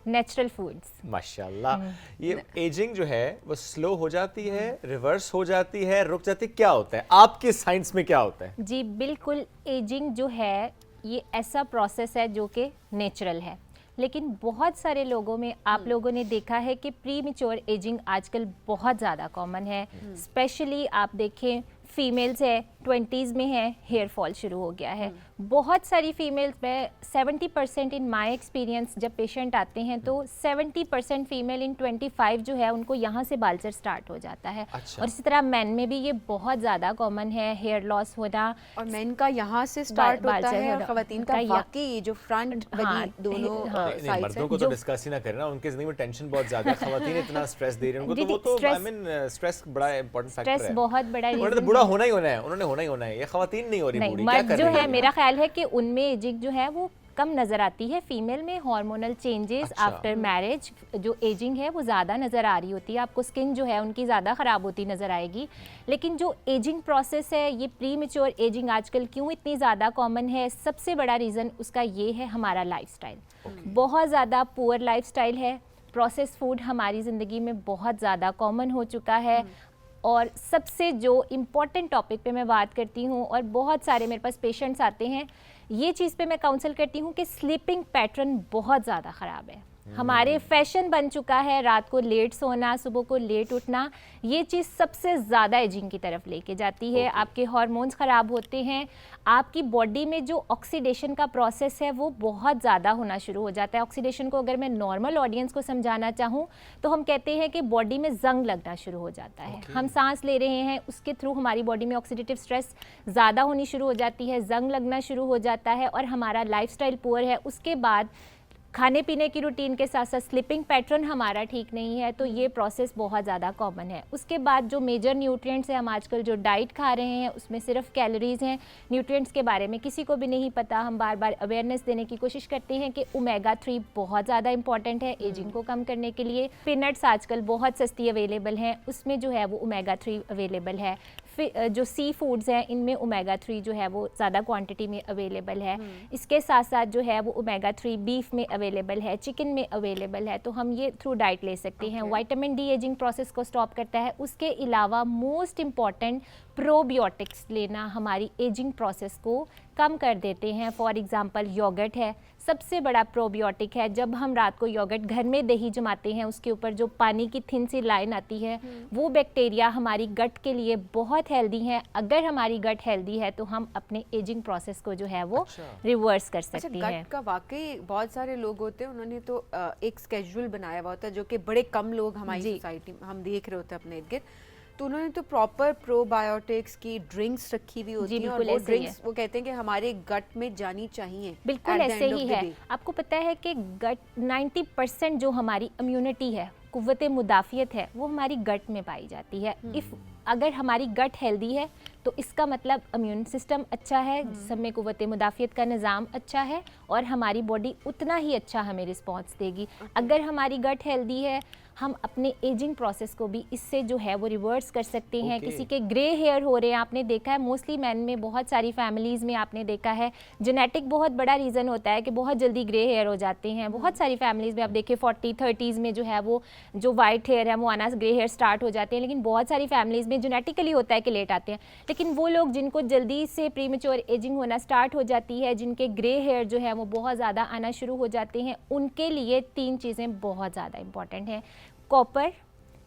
नेचुरल फूड्स। माशाल्लाह। ये एजिंग जो है वो स्लो हो जाती है, रिवर्स हो जाती है, रुक जाती है, क्या होता है आपके साइंस में, क्या होता है? जी बिल्कुल, एजिंग जो है ये ऐसा प्रोसेस है जो कि नेचुरल है, लेकिन बहुत सारे लोगों में आप लोगों ने देखा है कि प्री मैच्योर एजिंग आजकल बहुत ज़्यादा कॉमन है। स्पेशली आप देखें फीमेल्स है 20s में है, हेयर फॉल शुरू हो गया है। बहुत सारी फीमेल्स में 70% इन माय एक्सपीरियंस जब पेशेंट आते हैं तो 70% फीमेल इन 25 जो है उनको यहाँ से बालचर स्टार्ट हो जाता है। अच्छा। और इसी तरह मेन में भी ये बहुत ज़्यादा कॉमन है, हेयर लॉस होना। और मेन का यहाँ से स्टार्ट होता है और खवातीन का वाकई जो फ्रंट दोनों साइड मर्दों को तो डिस्कस ही ना करना, उनके जिंदगी में टेंशन बहुत ज्यादा है, खवातीन इतना स्ट्रेस दे रही हैं उनको, तो वो तो आई मीन स्ट्रेस बड़ा इंपॉर्टेंट फैक्टर है। स्ट्रेस बहुत बड़ा उन्होंने तो बूढ़ा होना ही होना है, उन्होंने होना ही होना है, ये खवातीन नहीं हो रही बूढ़ी, क्या मर्द कर जो रही है मेरा ख्याल है कि उनमें एजिंग जो है वो कम नज़र आती है। फीमेल में हार्मोनल चेंजेस आफ्टर मैरिज जो एजिंग है वो ज़्यादा नज़र आ रही होती है, आपको स्किन जो है उनकी ज़्यादा ख़राब होती नज़र आएगी। लेकिन जो एजिंग प्रोसेस है, ये प्री मैच्योर एजिंग आजकल क्यों इतनी ज़्यादा कॉमन है, सबसे बड़ा रीज़न उसका ये है हमारा लाइफस्टाइल। बहुत ज़्यादा पुअर लाइफस्टाइल है, प्रोसेस फूड हमारी ज़िंदगी में बहुत ज़्यादा कॉमन हो चुका है। और सबसे जो इम्पॉर्टेंट टॉपिक पे मैं बात करती हूँ और बहुत सारे मेरे पास पेशेंट्स आते हैं, ये चीज़ पे मैं काउंसल करती हूँ कि स्लीपिंग पैटर्न बहुत ज़्यादा ख़राब है। हमारे फैशन बन चुका है रात को लेट सोना, सुबह को लेट उठना, ये चीज़ सबसे ज़्यादा एजिंग की तरफ लेके जाती है। आपके हार्मोन्स ख़राब होते हैं, आपकी बॉडी में जो ऑक्सीडेशन का प्रोसेस है वो बहुत ज़्यादा होना शुरू हो जाता है। ऑक्सीडेशन को अगर मैं नॉर्मल ऑडियंस को समझाना चाहूँ तो हम कहते हैं कि बॉडी में जंग लगना शुरू हो जाता है। हम सांस ले रहे हैं, उसके थ्रू हमारी बॉडी में ऑक्सीडेटिव स्ट्रेस ज़्यादा होनी शुरू हो जाती है, जंग लगना शुरू हो जाता है और हमारा लाइफस्टाइल पुअर है। उसके बाद खाने पीने की रूटीन के साथ साथ स्लीपिंग पैटर्न हमारा ठीक नहीं है, तो ये प्रोसेस बहुत ज़्यादा कॉमन है। उसके बाद जो मेजर न्यूट्रिएंट्स हैं, हम आजकल जो डाइट खा रहे हैं उसमें सिर्फ कैलोरीज हैं, न्यूट्रिएंट्स के बारे में किसी को भी नहीं पता। हम बार बार अवेयरनेस देने की कोशिश करते हैं कि ओमेगा 3 बहुत ज़्यादा इंपॉर्टेंट है एजिंग को कम करने के लिए। पीनट्स आजकल बहुत सस्ती अवेलेबल हैं, उसमें जो है वो ओमेगा 3 अवेलेबल है। जो सी फूड्स हैं इनमें ओमेगा 3 जो है वो ज़्यादा क्वांटिटी में अवेलेबल है। इसके साथ साथ जो है वो ओमेगा 3 बीफ में अवेलेबल है, चिकन में अवेलेबल है, तो हम ये थ्रू डाइट ले सकते हैं। विटामिन डी एजिंग प्रोसेस को स्टॉप करता है। उसके अलावा मोस्ट इम्पॉर्टेंट प्रोबियोटिक्स लेना हमारी एजिंग प्रोसेस को कम कर देते हैं। फॉर एग्जांपल योगर्ट है, सबसे बड़ा प्रोबियोटिक है। जब हम रात को योगर्ट घर में दही जमाते हैं, उसके ऊपर जो पानी की थिन सी लाइन आती है वो बैक्टीरिया हमारी गट के लिए बहुत हेल्दी है। अगर हमारी गट हेल्दी है तो हम अपने एजिंग प्रोसेस को जो है वो रिवर्स कर सकती हैं। गट का वाकई बहुत सारे लोग होते हैं, उन्होंने तो एक स्केड्यूल बनाया हुआ होता है जो कि बड़े कम लोग हमारी सोसाइटी में हम देख रहे होते हैं अपने इर्द गिर्द, तो उन्होंने तो प्रॉपर प्रोबायोटिक्स की ड्रिंक्स रखी हुई होती हैं और वो ड्रिंक्स वो कहते हैं कि हमारे गट में जानी चाहिए। बिल्कुल ऐसे ही है। आपको पता है कि गट 90% जो हमारी इम्यूनिटी है, कुव्वत मुदाफ़ियत है, वो हमारी गट में पाई जाती है। अगर हमारी गट हेल्दी है तो इसका मतलब इम्यून सिस्टम अच्छा है, जिसम में कुव्वत मुदाफ़ियत का निज़ाम अच्छा है और हमारी बॉडी उतना ही अच्छा हमें रिस्पॉन्स देगी। अगर हमारी गट हेल्दी है, हम अपने एजिंग प्रोसेस को भी इससे जो है वो रिवर्स कर सकते हैं। किसी के ग्रे हेयर हो रहे हैं, आपने देखा है मोस्टली मैन में, बहुत सारी फैमिलीज़ में आपने देखा है जेनेटिक बहुत बड़ा रीज़न होता है कि बहुत जल्दी ग्रे हेयर हो जाते हैं। बहुत सारी फैमिलीज़ में आप देखिए 40-30s में जो है वो जो वाइट हेयर है वो आना, ग्रे हेयर स्टार्ट हो जाते हैं। लेकिन बहुत सारी फैमिलीज़ में जेनेटिकली होता है कि लेट आते हैं। लेकिन वो लोग जिनको जल्दी से प्रीमेच्योर एजिंग होना स्टार्ट हो जाती है, जिनके ग्रे हेयर जो है वो बहुत ज़्यादा आना शुरू हो जाते हैं, उनके लिए 3 चीज़ें बहुत ज़्यादा इंपॉर्टेंट हैं। कॉपर,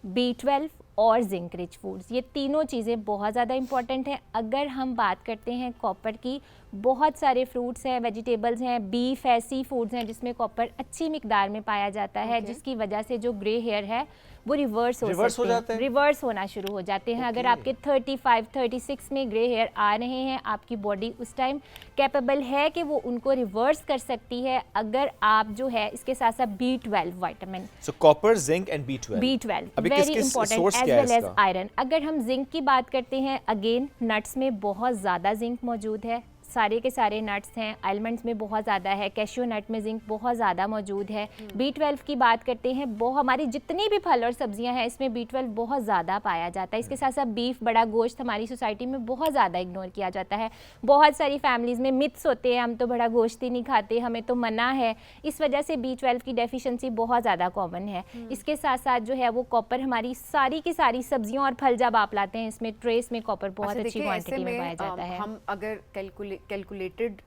B12 और जिंक रिच फूड्स, ये तीनों चीज़ें बहुत ज़्यादा इंपॉर्टेंट हैं। अगर हम बात करते हैं कॉपर की, बहुत सारे फ्रूट्स हैं, वेजिटेबल्स हैं, बीफ है, सी फूड्स हैं जिसमें कॉपर अच्छी मिकदार में पाया जाता है, जिसकी वजह से जो ग्रे हेयर है वो रिवर्स हो जाते हैं, रिवर्स होना शुरू हो जाते हैं। अगर आपके 35-36 में ग्रे हेयर आ रहे हैं, आपकी बॉडी उस टाइम कैपेबल है कि वो उनको रिवर्स कर सकती है अगर आप जो है इसके साथ साथ B12 vitamin, so copper, zinc and B12 very important as well as iron. अगर हम जिंक की बात करते हैं, अगेन नट्स में बहुत ज़्यादा जिंक मौजूद है, सारे के सारे नट्स हैं, आलमंड्स में बहुत ज़्यादा है, कैशियो नट में जिंक बहुत ज़्यादा मौजूद है। B12 की बात करते हैं, हमारी जितनी भी फल और सब्जियां हैं इसमें B12 बहुत ज़्यादा पाया जाता है। इसके साथ साथ बीफ, बड़ा गोश्त हमारी सोसाइटी में बहुत ज़्यादा इग्नोर किया जाता है। बहुत सारी फैमिलीज़ में मिथ्स होते हैं, हम तो बड़ा गोश्त ही नहीं खाते, हमें तो मना है। इस वजह से B12 की डेफिशिएंसी बहुत ज़्यादा कॉमन है। इसके साथ साथ जो है वो कॉपर, हमारी सारी की सारी सब्जियों और फल जब आप लाते हैं इसमें ट्रेस में कॉपर बहुत अच्छी क्वांटिटी में पाया जाता है। हम अगर कैलकुलेटेड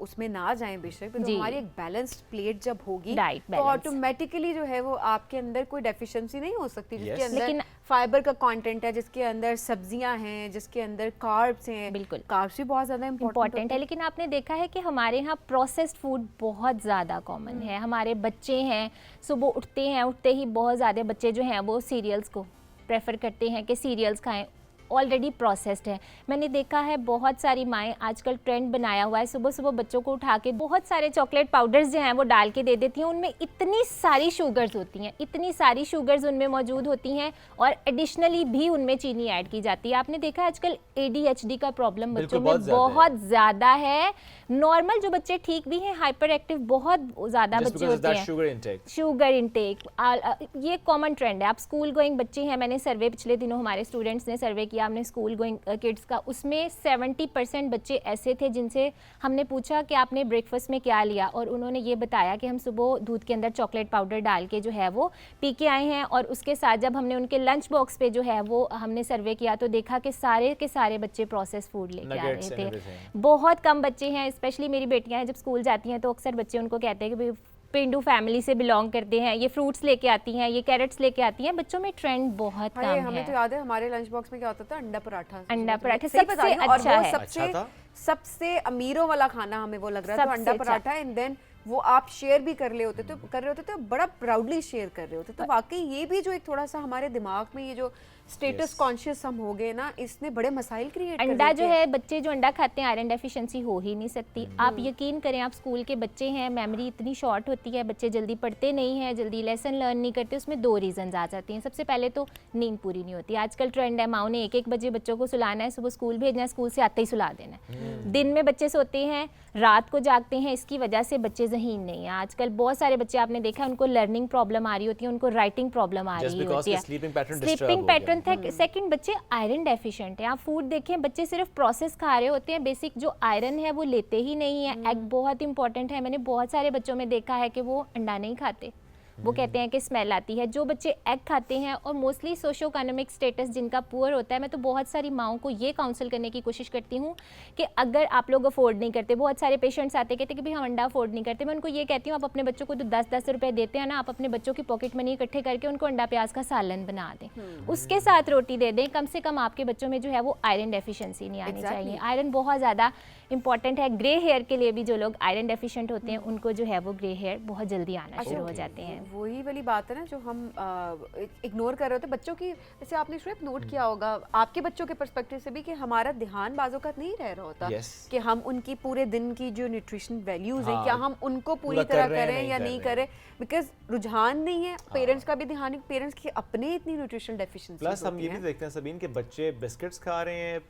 उसमें ना जाएं बेशक, तो हमारी एक बैलेंस्ड प्लेट जब होगी तो ऑटोमेटिकली जो है वो आपके अंदर कोई डेफिशिएंसी नहीं हो सकती, जिसके अंदर फाइबर का कंटेंट है, जिसके अंदर सब्जियां हैं, जिसके अंदर कार्ब्स हैं। बिल्कुल, कार्ब्स भी बहुत ज़्यादा इंपॉर्टेंट है। लेकिन आपने देखा है कि हमारे यहाँ प्रोसेस्ड फूड बहुत ज़्यादा कॉमन है। हमारे बच्चे हैं, सुबह उठते ही बहुत ज़्यादा बच्चे जो हैं वो सीरियल्स को प्रेफर करते हैं कि सीरियल्स खाएं, ऑलरेडी प्रोसेस्ड है। मैंने देखा है बहुत सारी माएँ आजकल ट्रेंड बनाया हुआ है, सुबह सुबह बच्चों को उठा के बहुत सारे चॉकलेट पाउडर्स जो हैं वो डाल के दे देती हैं। उनमें इतनी सारी शुगर्स होती हैं, इतनी सारी शुगर्स उनमें मौजूद होती हैं और एडिशनली भी उनमें चीनी ऐड की जाती है। आपने देखा है आजकल ADHD का प्रॉब्लम बच्चों में बहुत ज़्यादा है। नॉर्मल जो बच्चे ठीक भी हैं, हाइपर एक्टिव बहुत ज़्यादा बच्चे होते हैं। शुगर इंटेक ये कॉमन ट्रेंड है। आप स्कूल गोइंग बच्चे हैं, मैंने सर्वे पिछले दिनों हमारे स्टूडेंट्स ने सर्वे किया हमने स्कूल गोइंग किड्स का, उसमें 70% बच्चे ऐसे थे जिनसे हमने पूछा कि आपने ब्रेकफास्ट में क्या लिया, और उन्होंने ये बताया कि हम सुबह दूध के अंदर चॉकलेट पाउडर डाल के जो है वो पी के आए हैं। और उसके साथ जब हमने उनके लंच बॉक्स पे जो है वो हमने सर्वे किया तो देखा कि सारे के सारे बच्चे प्रोसेस फूड लेके आ रहे थे। बहुत कम बच्चे हैं, स्पेशली मेरी बेटियां जब स्कूल जाती हैं तो अक्सर बच्चे उनको कहते हैं कि पेंडू फैमिली से बिलोंग करते हैं, ये फ्रूट्स लेके आती हैं, ये कैरेट्स लेके आती हैं। बच्चों में ट्रेंड बहुत कम है। हमें तो याद है हमारे लंच बॉक्स में क्या होता था, अंडा पराठा। अंडा पराठा सबसे अच्छा है, सबसे अमीरों वाला खाना हमें वो लग रहा था, अंडा पराठा। एंड देन वो आप शेयर भी कर रहे होते थे, बड़ा प्राउडली शेयर कर रहे होते। तो वाकई ये भी जो एक थोड़ा सा हमारे दिमाग में ये जो स्टेटस कॉन्शियस हम हो गए ना, इसने बड़े मसाइल क्रिएट कर दिए। अंडा जो है, बच्चे जो अंडा खाते हैं आयरन डेफिशिएंसी हो ही नहीं सकती। आप यकीन करें, आप स्कूल के बच्चे हैं, मेमोरी इतनी शॉर्ट होती है, बच्चे जल्दी पढ़ते नहीं हैं, जल्दी लेसन लर्न नहीं करते। उसमें 2 रीजंस आ जाती हैं। सबसे पहले तो नींद पूरी नहीं होती। आजकल ट्रेंड है माओ ने 1-1 बजे बच्चों को सुलाना है, सुबह स्कूल भेजना है, स्कूल से आते ही सुला देना है। दिन में बच्चे सोते हैं, रात को जागते हैं, इसकी वजह से बच्चे ज़हीन नहीं है। आजकल बहुत सारे बच्चे आपने देखा उनको लर्निंग प्रॉब्लम आ रही होती है, उनको राइटिंग प्रॉब्लम आ रही होती है, स्लीपिंग पैटर्न था। सेकंड, बच्चे आयरन डेफिशिएंट है। आप फूड देखें, बच्चे सिर्फ प्रोसेस खा रहे होते हैं, बेसिक जो आयरन है वो लेते ही नहीं है। एग बहुत इंपॉर्टेंट है। मैंने बहुत सारे बच्चों में देखा है कि वो अंडा नहीं खाते, वो कहते हैं कि स्मेल आती है। जो बच्चे एग खाते हैं, और मोस्टली सोशो इकोनॉमिक स्टेटस जिनका पुअर होता है, मैं तो बहुत सारी माओं को ये काउंसिल करने की कोशिश करती हूँ कि अगर आप लोग अफोर्ड नहीं करते, बहुत सारे पेशेंट्स आते कहते कि भाई हम अंडा अफोर्ड नहीं करते, मैं उनको ये कहती हूँ आप अपने बच्चों को तो 10-10 रुपये देते हैं ना, आप अपने बच्चों की पॉकेट मनी इकट्ठे करके उनको अंडा प्याज का सालन बना दें, उसके साथ रोटी दे दें। कम से कम आपके बच्चों में जो है वो आयरन डेफिशिएंसी नहीं आनी चाहिए। आयरन बहुत ज़्यादा इंपॉर्टेंट है। ग्रे हेयर के लिए भी जो लोग आयरन डेफिशिएंट होते हैं उनको जो है वो ग्रे हेयर बहुत जल्दी आना शुरू हो जाते हैं। वही वाली बात है ना जो हम इग्नोर कर रहे होते बच्चों की। जैसे आपने शुएब नोट किया होगा आपके बच्चों के पर्सपेक्टिव से भी कि हमारा ध्यान बाजों का नहीं रह रहा होता कि हम उनकी पूरे दिन की जो न्यूट्रिशन वैल्यूज हैं क्या हम उनको पूरी तरह करें या नहीं करें, बिकॉज रुझान नहीं है। पेरेंट्स का भी ध्यान है, पेरेंट्स की अपने इतनी न्यूट्रिशनल डेफिशिएंसी। प्लस हम ये भी देखते हैं सबीन के बच्चे बिस्किट्स खा रहे हैं,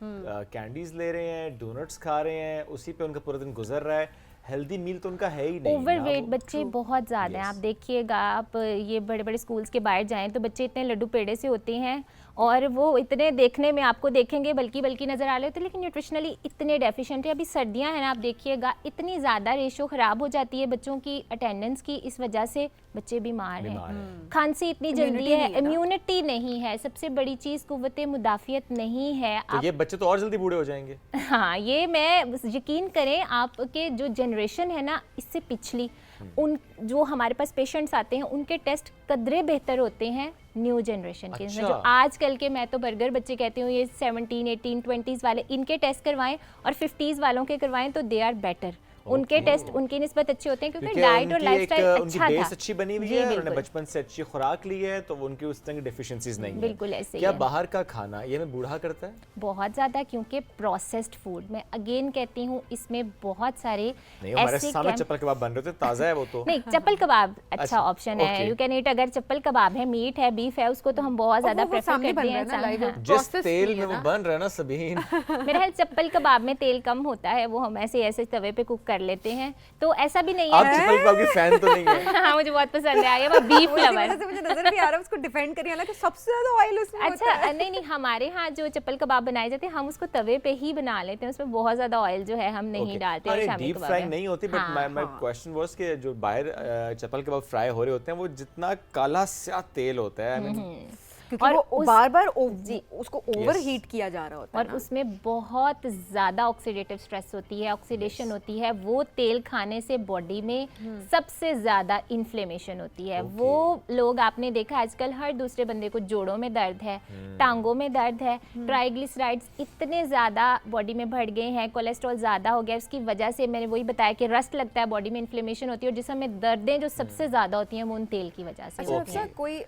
कैंडीज ले रहे हैं, डोनट्स खा रहे हैं, उसी पे उनका पूरा दिन गुजर रहा है। हेल्दी मील तो उनका है ही नहीं। ओवरवेट बच्चे बहुत ज़्यादा हैं। आप देखिएगा, आप ये बड़े बड़े स्कूल्स के बाहर जाएं तो बच्चे इतने लड्डू पेड़े से होते हैं और वो इतने देखने में आपको देखेंगे बल्कि नज़र आ रहे होते हैं, लेकिन न्यूट्रिशनली इतने डेफिशिएंट है। अभी सर्दियां हैं ना, आप देखिएगा इतनी ज़्यादा रेशो ख़राब हो जाती है बच्चों की अटेंडेंस की, इस वजह से बच्चे बीमार हैं। खांसी इतनी जल्दी है, इम्यूनिटी नहीं है, सबसे बड़ी चीज़ कुव्वत मुदाफ़ियत नहीं है। तो ये बच्चे तो और जल्दी बूढ़े हो जाएंगे। हाँ, ये मैं यकीन करें आपके जो जनरेशन है ना, इससे पिछली उन जो हमारे पास पेशेंट्स आते हैं उनके टेस्ट कदरे बेहतर होते हैं न्यू जनरेशन के। जो आजकल के मैं तो बर्गर बच्चे कहती हूँ, ये 17, 18, 20s वाले, इनके टेस्ट करवाएं और 50s वालों के करवाएं तो दे आर बेटर। उनके टेस्ट उनकी निस्बत अच्छे होते हैं क्योंकि डाइट और लाइफस्टाइल अच्छा उनकी बेस था। अच्छी बनी हुई जी, है, उन्होंने बिल्कुल। बचपन से अच्छी खुराक ली है, तो उनकी उस तरह की डेफिशिएंसीज नहीं है। बिल्कुल ऐसे ही क्या है। बाहर का खाना ये हमें बूढ़ा करता है? बहुत ज़्यादा, क्योंकि प्रोसेस्ड फूड, मैं अगेन कहती हूँ, इसमें बहुत सारे नहीं, हमारे ऐसे सामने चप्पल कबाब बन रहे थे, ताज़ा है वो तो। नहीं, चप्पल कबाब अच्छा अच्छा, ऑप्शन है, ओके। You can eat. अगर चप्पल कबाब है, मीट है, बीफ है, उसको तो हम बहुत ज़्यादा वो प्रेफर सामने करते बन रहा हैं। है ना, live हाँ। जिस processed तेल नहीं में है वो ना। बन रहा है ना सबीन, मेरा ख्याल चप्पल कबाब में तेल कम होता है, वो हम ऐसे ऐसे तवे पे कुक कर लेते हैं, तो ऐसा भी नहीं आप है। चप्पल कबाब की फैन तो नहीं है? हाँ, मुझे बहुत पसंद है, आई बीफ उसी लवर। वजह से मुझे नजर भी आ रहा है उसको डिफेंड करिए, हालांकि सबसे ज्यादा ऑयल उसमें होता है। अच्छा, नहीं नहीं, हमारे यहाँ जो चप्पल कबाब बनाए जाते हैं, हम उसको तवे पे ही बना लेते हैं, उसमें बहुत ज्यादा ऑयल जो है हम नहीं डालते। और शामी डीप कबाब फ्राई है। नहीं होती, बट हाँ, माय क्वेश्चन वाज कि जो बाहर चप्पल कबाब फ्राई हो रहे होते हैं, वो जितना काला स्या तेल होता है, क्योंकि और वो उस- बार बार उसको ओवर हीट किया जा रहा होता है और ना। उसमें बहुत ज़्यादा ऑक्सीडेटिव स्ट्रेस होती है, ऑक्सीडेशन होती है। वो तेल खाने से बॉडी में सबसे ज़्यादा इन्फ्लेमेशन होती है। वो लोग, आपने देखा आजकल हर दूसरे बंदे को जोड़ों में दर्द है, टांगों में दर्द है, ट्राइग्लिसराइड्स इतने ज़्यादा बॉडी में बढ़ गए हैं, कोलेस्ट्रॉल ज़्यादा हो गया। उसकी वजह से मैंने वही बताया कि रस्ट लगता है, बॉडी में इन्फ्लेमेशन होती है, और जिसमें हमें दर्दें जो सबसे ज़्यादा होती हैं वो उन तेल की वजह से अच्छा, होती हैं। अफसा, कोई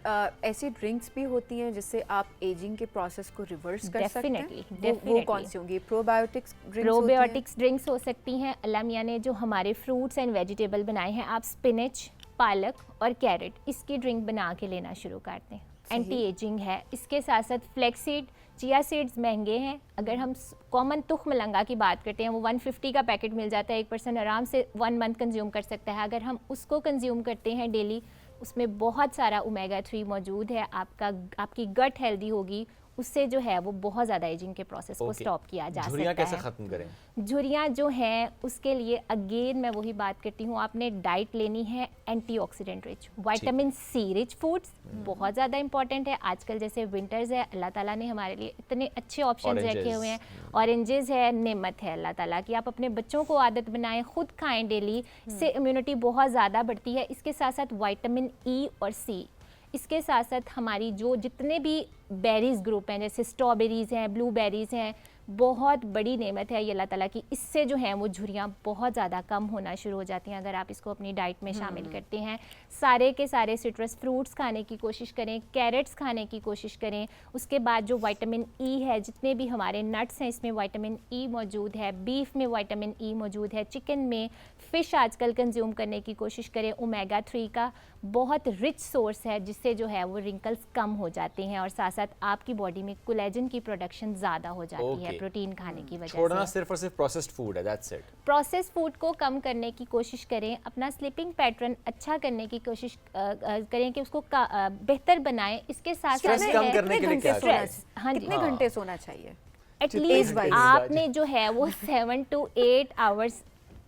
ऐसी ड्रिंक्स भी होती हैं जिससे आप एजिंग के प्रोसेस को रिवर्स कर सकते हैं? Definitely, वो कौन सी होंगी? प्रोबायोटिक्स ड्रिंक्स प्रोबायोटिक्स ड्रिंक्स हो सकती हैं। अल्लाह मियाँ ने जो हमारे फ्रूट्स एंड वेजिटेबल बनाए हैं, आप स्पिनच, पालक और कैरेट, इसकी ड्रिंक बना के लेना शुरू कर दें। एंटी एजिंग है। इसके साथ साथ फ्लैक्सीड, चिया सीड्स महंगे हैं। अगर हम कॉमन तुख मलंगा की बात करते हैं, वो 150 का पैकेट मिल जाता है, एक पर्सन आराम से 1 मंथ कंज्यूम कर सकता है। अगर हम उसको कंज्यूम करते हैं डेली, उसमें बहुत सारा ओमेगा 3 मौजूद है। आपकी गट हेल्दी होगी, उससे जो है वो बहुत ज़्यादा एजिंग के प्रोसेस को स्टॉप किया जा सकता झुर्रियाँ है। कैसे खत्म करें? झुर्रियाँ जो हैं उसके लिए अगेन मैं वही बात करती हूँ, आपने डाइट लेनी है antioxidant rich, vitamin C rich foods बहुत ज़्यादा इंपॉर्टेंट है। आजकल जैसे विंटर्स है, अल्लाह ताला ने हमारे लिए इतने अच्छे ऑप्शन रखे हुए हैं। ऑरेंजेस है, नेमत है अल्लाह ताला की। आप अपने बच्चों को आदत बनाएं, खुद खाएं डेली, इससे इम्यूनिटी बहुत ज़्यादा बढ़ती है। इसके साथ साथ विटामिन ई और सी, इसके साथ साथ हमारी जो जितने भी बेरीज ग्रुप हैं, जैसे स्ट्रॉबेरीज़ हैं, ब्लूबेरीज़ हैं, बहुत बड़ी नेमत है ये अल्लाह ताला की। इससे जो है वो झुर्रियाँ बहुत ज़्यादा कम होना शुरू हो जाती हैं अगर आप इसको अपनी डाइट में शामिल करते हैं। सारे के सारे सिट्रस फ्रूट्स खाने की कोशिश करें, कैरेट्स खाने की कोशिश करें। उसके बाद जो विटामिन ई है, जितने भी हमारे नट्स हैं इसमें विटामिन ई मौजूद है, बीफ में विटामिन ई मौजूद है, चिकन में, फ़िश आजकल कंज्यूम करने की कोशिश करें। ओमेगा 3 का बहुत रिच सोर्स है, जिससे जो है वो रिंकल्स कम हो जाते हैं, और साथ साथ आपकी बॉडी में कोलेजन की प्रोडक्शन ज़्यादा हो जाती है प्रोटीन खाने की वजह छोड़ना से। सिर्फ और सिर्फ प्रोसेस्ड फूड है, दैट्स इट। प्रोसेस फूड को कम करने की कोशिश करें, अपना स्लीपिंग पैटर्न अच्छा करने की कोशिश करें कि उसको बेहतर बनाएं। इसके साथ Stress साथ कम करने के लिए क्या करें? हाँ जी, कितने घंटे सोना चाहिए? At least wise. आपने जो है वो 7 to 8 आवर्स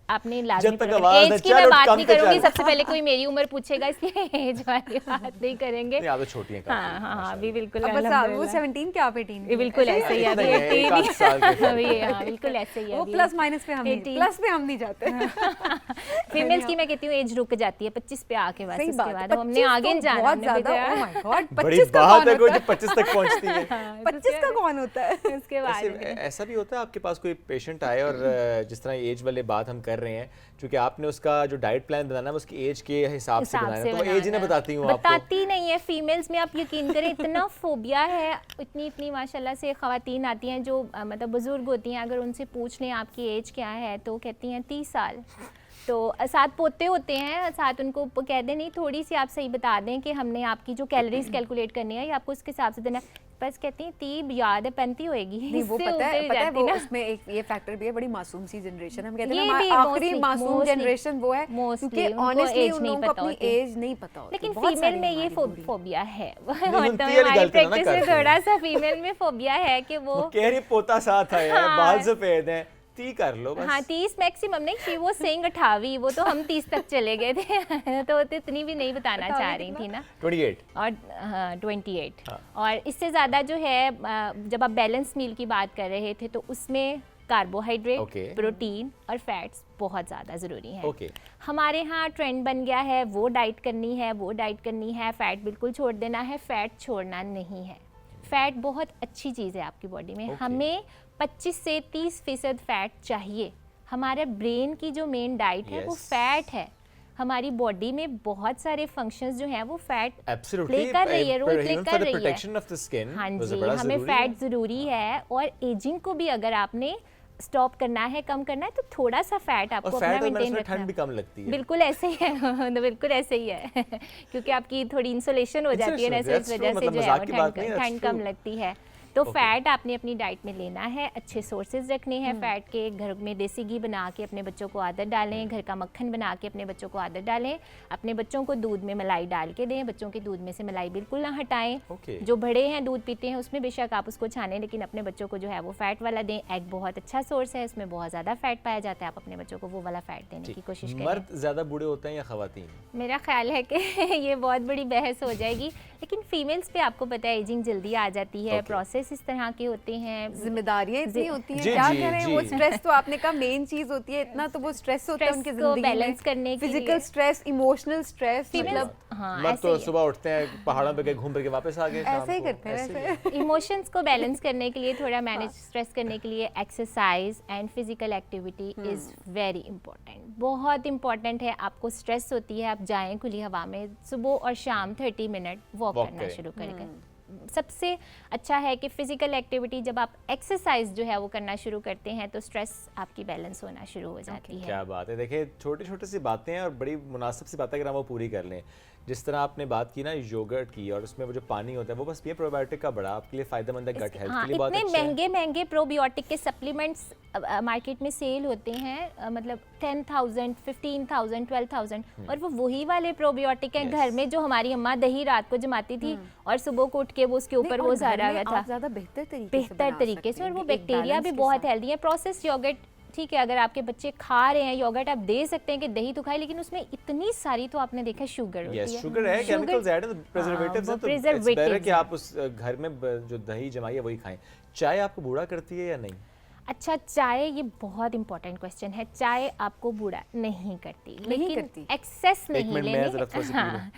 आपने लाजमी जब तक पूरा आवाज़ करना। एज न की चले, मैं बात कम नहीं तो करूंगी, चल। सबसे पहले कोई मेरी उम्र पूछेगा इसलिए एज वाली बात नहीं करेंगे। नहीं, आप तो छोटी हैं हाँ हाँ हाँ, अभी बिल्कुल अब बस वो अल्हम्दुलिल्लाह। 17 क्या आप 18? ये बिल्कुल ऐसे ही है, अभी इतना ही है, 18 एक आध साल के फर्क अभी है। हाँ बिल्कुल ऐसे ही है। वो अभी। प्लस माइनस पे हम नहीं, 18 प्लस पे हम नहीं जाते। फीमेल्स की मैं कहती हूँ एज रुक जाती है 25 पे आके, बस सही उसके बात है, बाद हमने 25 आगे तो जाना बहुत हमने ज्यादा। देखा। ओह माय गॉड, बड़ी 25 का बात कौन है कोई होता जो 25 तक पहुंचती है। है? 25 का कौन होता है? उसके बाद ऐसा भी होता है आपके पास कोई पेशेंट आए और जिस तरह एज वाले बात हम कर रहे हैं, क्योंकि आपने उसका जो डाइट प्लान बनाना है उसकी एज के हिसाब से बनाना है, तो एज ही ना बताती हूँ आपको। बताती नहीं है फीमेल्स में, आप यकीन करें इतना फोबिया है। इतनी माशाल्लाह से ख़वातीन आती हैं जो मतलब बुजुर्ग होती हैं, अगर उनसे पूछ लें आपकी एज क्या है तो कहती हैं 30 साल। तो साथ पोते होते हैं, साथ उनको कह दें नहीं, थोड़ी सी आप सही बता दें कि हमने आपकी जो कैलोरीज कैलकुलेट करनी है या आपको उसके हिसाब से देना है, बस कहती हैं 30 याद है 35 होएगी। नहीं, वो इससे पता ऊपर ही है जाती वो ना। उसमें एक ये फैक्टर भी है, बड़ी मासूम सी जनरेशन। हम कहते ये हैं भी ना आखिरी mostly- मासूम mostly- जनरेशन वो है, mostly क्योंकि उनको ऑनेस्टली age उन नहीं लोगों को पता अपनी होती। एज नहीं पता होती। लेकिन बहुत फीमेल सारी में ये हमारी बूढ़ी। फोबिया है। बनती मतलब वाली हमारी गलती ना प्रैक्टिस में करते हैं। थोड़ा सा फीमेल में फोबिया है कि वो कह रही पोता साथ आया है, हाँ। बाल सफेद हैं, 30 कर लो बस। हाँ 30 मैक्सिमम नहीं, शी वो सेइंग 28, वो तो हम 30 तक चले गए थे। तो इतनी भी नहीं बताना चाह रही थी ना। 28 और हाँ 28 हाँ। और इससे ज़्यादा जो है जब आप बैलेंस मील की बात कर रहे थे तो उसमें कार्बोहाइड्रेट, Okay. प्रोटीन और फैट्स बहुत ज़्यादा ज़रूरी हैं। Okay. हमारे यहाँ ट्रेंड बन गया है वो डाइट करनी है, वो डाइट करनी है, फ़ैट बिल्कुल छोड़ देना है। फ़ैट छोड़ना नहीं है। फ़ैट बहुत अच्छी चीज़ है आपकी बॉडी में। Okay. हमें 25 से 30% फ़ैट चाहिए हमारे ब्रेन की जो मेन डाइट है वो फैट है। हमारी बॉडी में बहुत सारे फंक्शंस जो हैं वो फैट प्ले कर रही है, रोल प्ले कर रही है। हाँ जी, हमें फैट ज़रूरी है। और एजिंग को भी अगर आपने स्टॉप करना है, कम करना है, तो थोड़ा सा फैट आपको अपना मेंटेन रखना है। ठंड भी कम लगती है। बिल्कुल ऐसे ही है बिल्कुल ऐसे ही है क्योंकि आपकी थोड़ी इंसुलेशन हो जाती है ना, इस वजह से जो है ठंड कम लगती है। तो फैट आपने अपनी डाइट में लेना है, अच्छे सोर्सेज रखने हैं फैट के। घर में देसी घी बना के अपने बच्चों को आदत डालें, घर का मक्खन बना के अपने बच्चों को आदत डालें। अपने बच्चों को दूध में मलाई डाल के दें, बच्चों के दूध में से मलाई बिल्कुल ना हटाएं। जो बड़े हैं दूध पीते हैं उसमें बेशक आप उसको छानें, लेकिन अपने बच्चों को जो है वो फैट वाला दें। एग बहुत अच्छा सोर्स है, इसमें बहुत ज़्यादा फैट पाया जाता है, आप अपने बच्चों को वो वाला फैट देने की कोशिश करें। मर्द ज़्यादा बूढ़े होते हैं या खवातीन? मेरा ख्याल है कि ये बहुत बड़ी बहस हो जाएगी, लेकिन फीमेल्स पे आपको पता है एजिंग जल्दी आ जाती है, प्रोसेस इस तरह के होते हैं, जिम्मेदारियां इतनी होती हैं, क्या करें। वो स्ट्रेस तो आपने कहा मेन चीज होती है, इतना तो वो स्ट्रेस होता है उनकी जिंदगी में, बैलेंस करने के लिए, फिजिकल स्ट्रेस, इमोशनल स्ट्रेस, मतलब मर्द तो सुबह उठते हैं पहाड़ों पे गए, घूम के वापस आ गए, ऐसे ही करते हैं। इमोशंस को बैलेंस करने के लिए, थोड़ा मैनेज स्ट्रेस करने के लिए exercise and physical activity is very important, बहुत इंपॉर्टेंट है। आपको स्ट्रेस होती है, आप जाएं खुली हवा में सुबह और शाम 30 मिनट वॉक करना शुरू करें। सबसे अच्छा है कि फिजिकल एक्टिविटी, जब आप एक्सरसाइज जो है वो करना शुरू करते हैं तो स्ट्रेस आपकी बैलेंस होना शुरू हो जाती है। क्या बात है। देखिए छोटी छोटी सी बातें हैं और बड़ी मुनासिब सी बातें अगर हम वो पूरी कर लें। जिस तरह आपने बात की ना योगर्ट की, और उसमें वो जो पानी होता है वो बस ये प्रोबायोटिक का बड़ा आपके लिए फायदेमंद है, गट हेल्थ के लिए बहुत अच्छा है। इतने महंगे प्रोबायोटिक के सप्लीमेंट्स मार्केट में सेल होते हैं, मतलब 10,000, 15,000, 12,000, और वो वही वाले प्रोबायोटिक हैं घर में जो हमारी अम्मा दही रात को जमाती थी और सुबह को उठ के वो उसके ऊपर वो सारा हुआ था ज्यादा बेहतर तरीके से, और वो बैक्टीरिया भी बहुत हेल्दी है। प्रोसेस योगर्ट ठीक है, अगर आपके बच्चे खा रहे हैं योगर्ट, आप दे सकते हैं कि दही तो खाए, लेकिन उसमें इतनी सारी तो आपने देखा शुगर होती है। शुगर है, केमिकल्स ऐड है, प्रिजर्वेटिव्स हैं, तो इट्स बेटर कि आप उस घर में जो दही जमाई है वही खाएं। चाय आपको बूढ़ा करती है या नहीं? अच्छा, चाय, ये बहुत इंपॉर्टेंट क्वेश्चन है। चाय आपको बूढ़ा नहीं करती, लेकिन एक्सेस नहीं लेनी।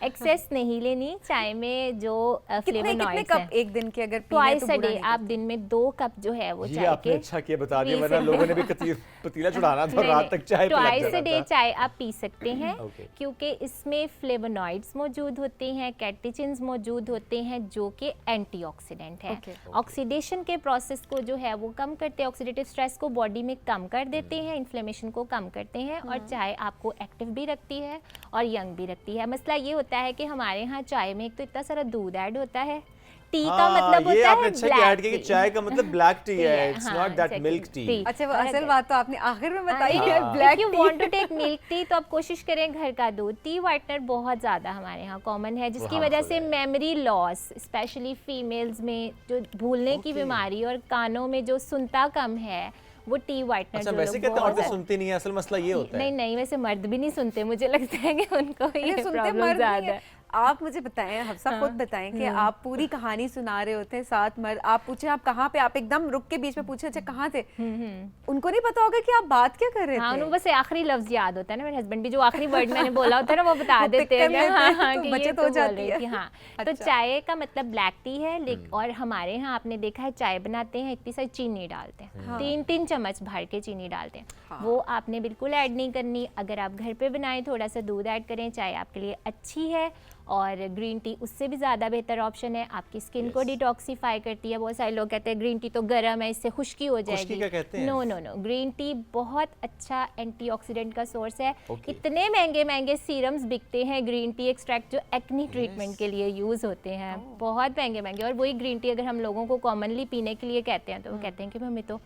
एक्सेस नहीं लेनी। चाय में जो फ्लेवोनॉइड्स हैं, एक दिन के अगर ट्वाइस अ डे आप दिन में 2 कप जो है वो चाय आपने अच्छा किया बता दिया, वरना लोगों ने भी पतीला चढ़ाना था रात तक चाय पे लग जाना था। ट्वाइस अ डे चाय आप पी सकते हैं क्योंकि इसमें फ्लेवोनॉइड्स मौजूद होते हैं, कैटेचिन्स मौजूद होते हैं जो कि एंटीऑक्सीडेंट है। ऑक्सीडेशन के प्रोसेस को जो है वो कम करते हैं, ऑक्सीडेटिव स्ट्रेस को बॉडी में कम कर देते हैं, इन्फ्लेमेशन को कम करते हैं, और चाय आपको एक्टिव भी रखती है और यंग भी रखती है। मसला ये होता है कि हमारे यहाँ चाय में एक तो इतना सारा दूध ऐड होता है, टी का मतलब होता है ब्लैक टी। चाय का मतलब ब्लैक टी है, it's not that milk tea. अच्छा, वो असल बात तो आपने आखिर में बताई है, black tea. If you want to take milk tea तो आप कोशिश करें घर का दूध। टी व्हाइटनर बहुत ज़्यादा हमारे यहाँ कॉमन है, जिसकी वजह से मेमोरी लॉस, स्पेशली फीमेल्स में जो भूलने की बीमारी और कानों में जो सुनता कम है, वो टी व्हाइटनर। अच्छा, वैसे कहते हैं औरतें सुनती नहीं है, असल मसला ये होता है। नहीं, वैसे मर्द भी नहीं सुनते, मुझे लगता है कि उनको ये प्रॉब्लम ज़्यादा है। आप मुझे बताएं, हफ्सा खुद बताएं कि आप पूरी कहानी सुना रहे होते हैं, साथ मर्द, आप पूछे आप कहाँ पे, आप एकदम रुक के बीच में पूछे अच्छा कहाँ थे, उनको नहीं पता होगा कि आप बात क्या कर रहे थे। उनको बस आखिरी लफ्ज याद होता है ना, मेरे हस्बैंड भी जो आखिरी वर्ड मैंने बोला होता है ना वो बता देते हैं, बचत हो जाती है। हाँ, तो चाय का मतलब ब्लैक टी है, और हमारे यहाँ आपने देखा है चाय बनाते हैं इतनी सारी चीनी डालते हैं, 3-3 चम्मच भर के चीनी डालते हैं, वो आपने बिल्कुल ऐड नहीं करनी। अगर आप घर पे बनाएं, थोड़ा सा दूध ऐड करें, चाय आपके लिए अच्छी है। और ग्रीन टी उससे भी ज़्यादा बेहतर ऑप्शन है, आपकी स्किन को डिटॉक्सिफाई करती है। बहुत सारे लोग कहते हैं ग्रीन टी तो गर्म है, इससे खुश्की हो जाएगी। क्या कहते हैं? नो, ग्रीन टी बहुत अच्छा एंटीऑक्सीडेंट का सोर्स है। इतने महंगे सीरम्स बिकते हैं ग्रीन टी एक्सट्रैक्ट जो एक्नी ट्रीटमेंट के लिए यूज़ होते हैं, बहुत महंगे, और वही ग्रीन टी अगर हम लोगों को कॉमनली पीने के लिए कहते हैं तो वो कहते हैं कि हमें तो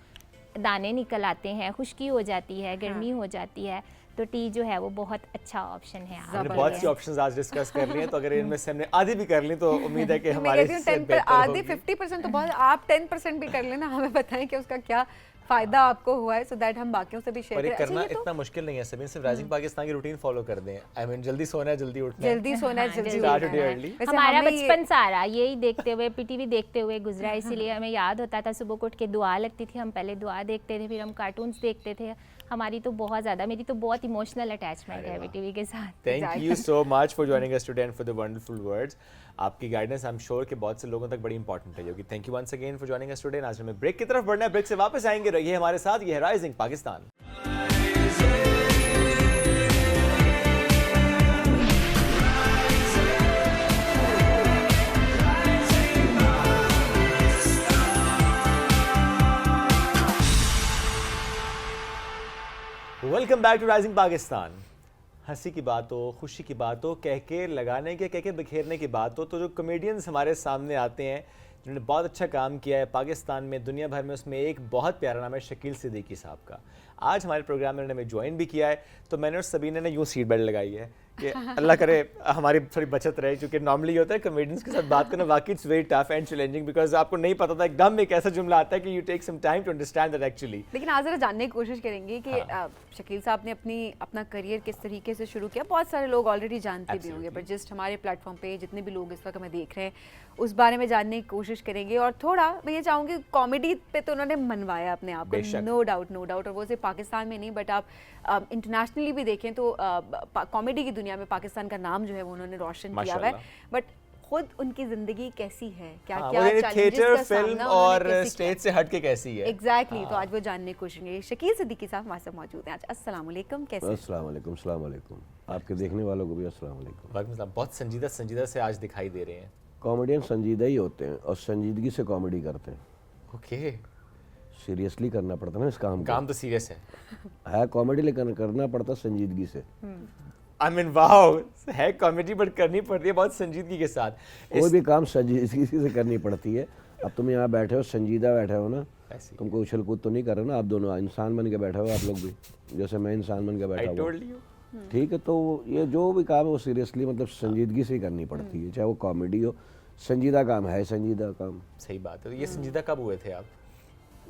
दाने निकल आते हैं, खुश्की हो जाती है, गर्मी हो जाती है, तो टी जो है वो बहुत अच्छा ऑप्शन है। हमने बहुत सी ऑप्शंस आज डिस्कस कर लिए हैं, तो अगर इनमें से हमने आधी भी कर ली तो उम्मीद है कि हमारे आधी 50% तो बहुत, आप 10% भी कर लेना, हमें बताएं कि उसका क्या फायदा आपको हुआ है, सो दैट हम बाकियों से भी शेयर करें। करना इतना मुश्किल नहीं है, सभी सिर्फ राइजिंग पाकिस्तान की रूटीन फॉलो कर दें। आई मीन जल्दी सोना है, जल्दी उठना है, जल्दी सोना है, जल्दी उठना है। हमारा बचपन सारा यही देखते हुए, पीटीवी देखते हुए गुजरा, इसीलिए हमें याद होता था सुबह को उठ के दुआ लगती थी, हम पहले दुआ देखते थे, फिर हम कार्टून्स देखते थे, हमारी तो बहुत ज़्यादा, मेरी तो बहुत इमोशनल अटैचमेंट है अभी टीवी के साथ। Thank you so much for joining us today and for the wonderful words. आपकी गाइडेंस आई एम श्योर कि बहुत से लोगों तक बड़ी इंपॉर्टेंट है। Thank you once again for joining us today. आज हमें ब्रेक की तरफ बढ़ना है, ब्रेक से वापस आएंगे, रहिए हमारे साथ। ये है Rising Pakistan. Welcome back to Rising Pakistan. हंसी की बात हो, खुशी की बात हो, कह के लगाने के, कह के बिखेरने की बात हो, तो जो कॉमेडियंस हमारे सामने आते हैं जिन्होंने बहुत अच्छा काम किया है पाकिस्तान में, दुनिया भर में, उसमें एक बहुत प्यारा नाम है शकील सिद्दीकी साहब का। आज हमारे प्रोग्राम में उन्होंने हमें ज्वाइन भी किया है, तो मैंने और सबीना ने यूँ सीट बेल्ट लगाई है कि अल्लाह करे हमारी थोड़ी बचत रहे, क्योंकि नॉर्मली होता है कॉमेडियंस के साथ बात करना वाकई it's very tough and challenging, because आपको नहीं पता था एकदम एक ऐसा जुमला आता है कि you take some time to understand that actually. लेकिन आज जरा जानने की कोशिश करेंगे कि शकील साहब ने अपना करियर किस तरीके से शुरू किया। बहुत सारे लोग ऑलरेडी जानते भी होंगे, बट जस्ट हमारे प्लेटफॉर्म पे जितने भी लोग इस वक्त हमें देख रहे हैं उस बारे में जानने की कोशिश करेंगे। और थोड़ा मैं ये चाहूँगी, कॉमेडी पे तो उन्होंने मनवाया अपने आप को, नो डाउट, और वो सिर्फ पाकिस्तान में नहीं बट आप इंटरनेशनली भी देखें तो कॉमेडी की दुनिया में पाकिस्तान का नाम जो है वो उन्होंने रोशन किया हुआ है। बट खुद उनकी जिंदगी कैसी है, क्या क्या थिएटर, फिल्म और स्टेज से हट के कैसी है एग्जैक्टली तो आज वो जानने की कोशिश करेंगे। शकील सिद्दीकी साहब हमारे साथ मौजूद हैं आज। अस्सलाम वालेकुम, कैसे? अस्सलाम वालेकुम। आपके देखने वालों को भी अस्सलाम वालेकुम। बहुत संजीदा से आज दिखाई दे रहे हैं। कॉमेडियन संजीदा ही होते हैं और संजीदगी से कॉमेडी करते हैं। ओके, सीरियसली करना पड़ता है ना इस काम तो सीरियस है कॉमेडी, लेकिन करना पड़ता संजीदगी से। आई मीन वाओ, है कॉमेडी बट करनी पड़ती है बहुत संजीदगी के साथ। कोई भी काम संजीदगी से करनी पड़ती है। अब तुम यहाँ बैठे हो, संजीदा बैठे हो ना, तुम कोई उछल कूद तो नहीं कर रहे ना, आप दोनों इंसान बन के बैठे हो, आप लोग भी, जैसे मैं इंसान बन के बैठा हूँ। ठीक है, तो ये जो भी काम है वो सीरियसली मतलब संजीदगी से ही करनी पड़ती है, चाहे वो कॉमेडी हो। संजीदा काम है, संजीदा काम। सही बात है। तो ये संजीदा कब हुए थे आप?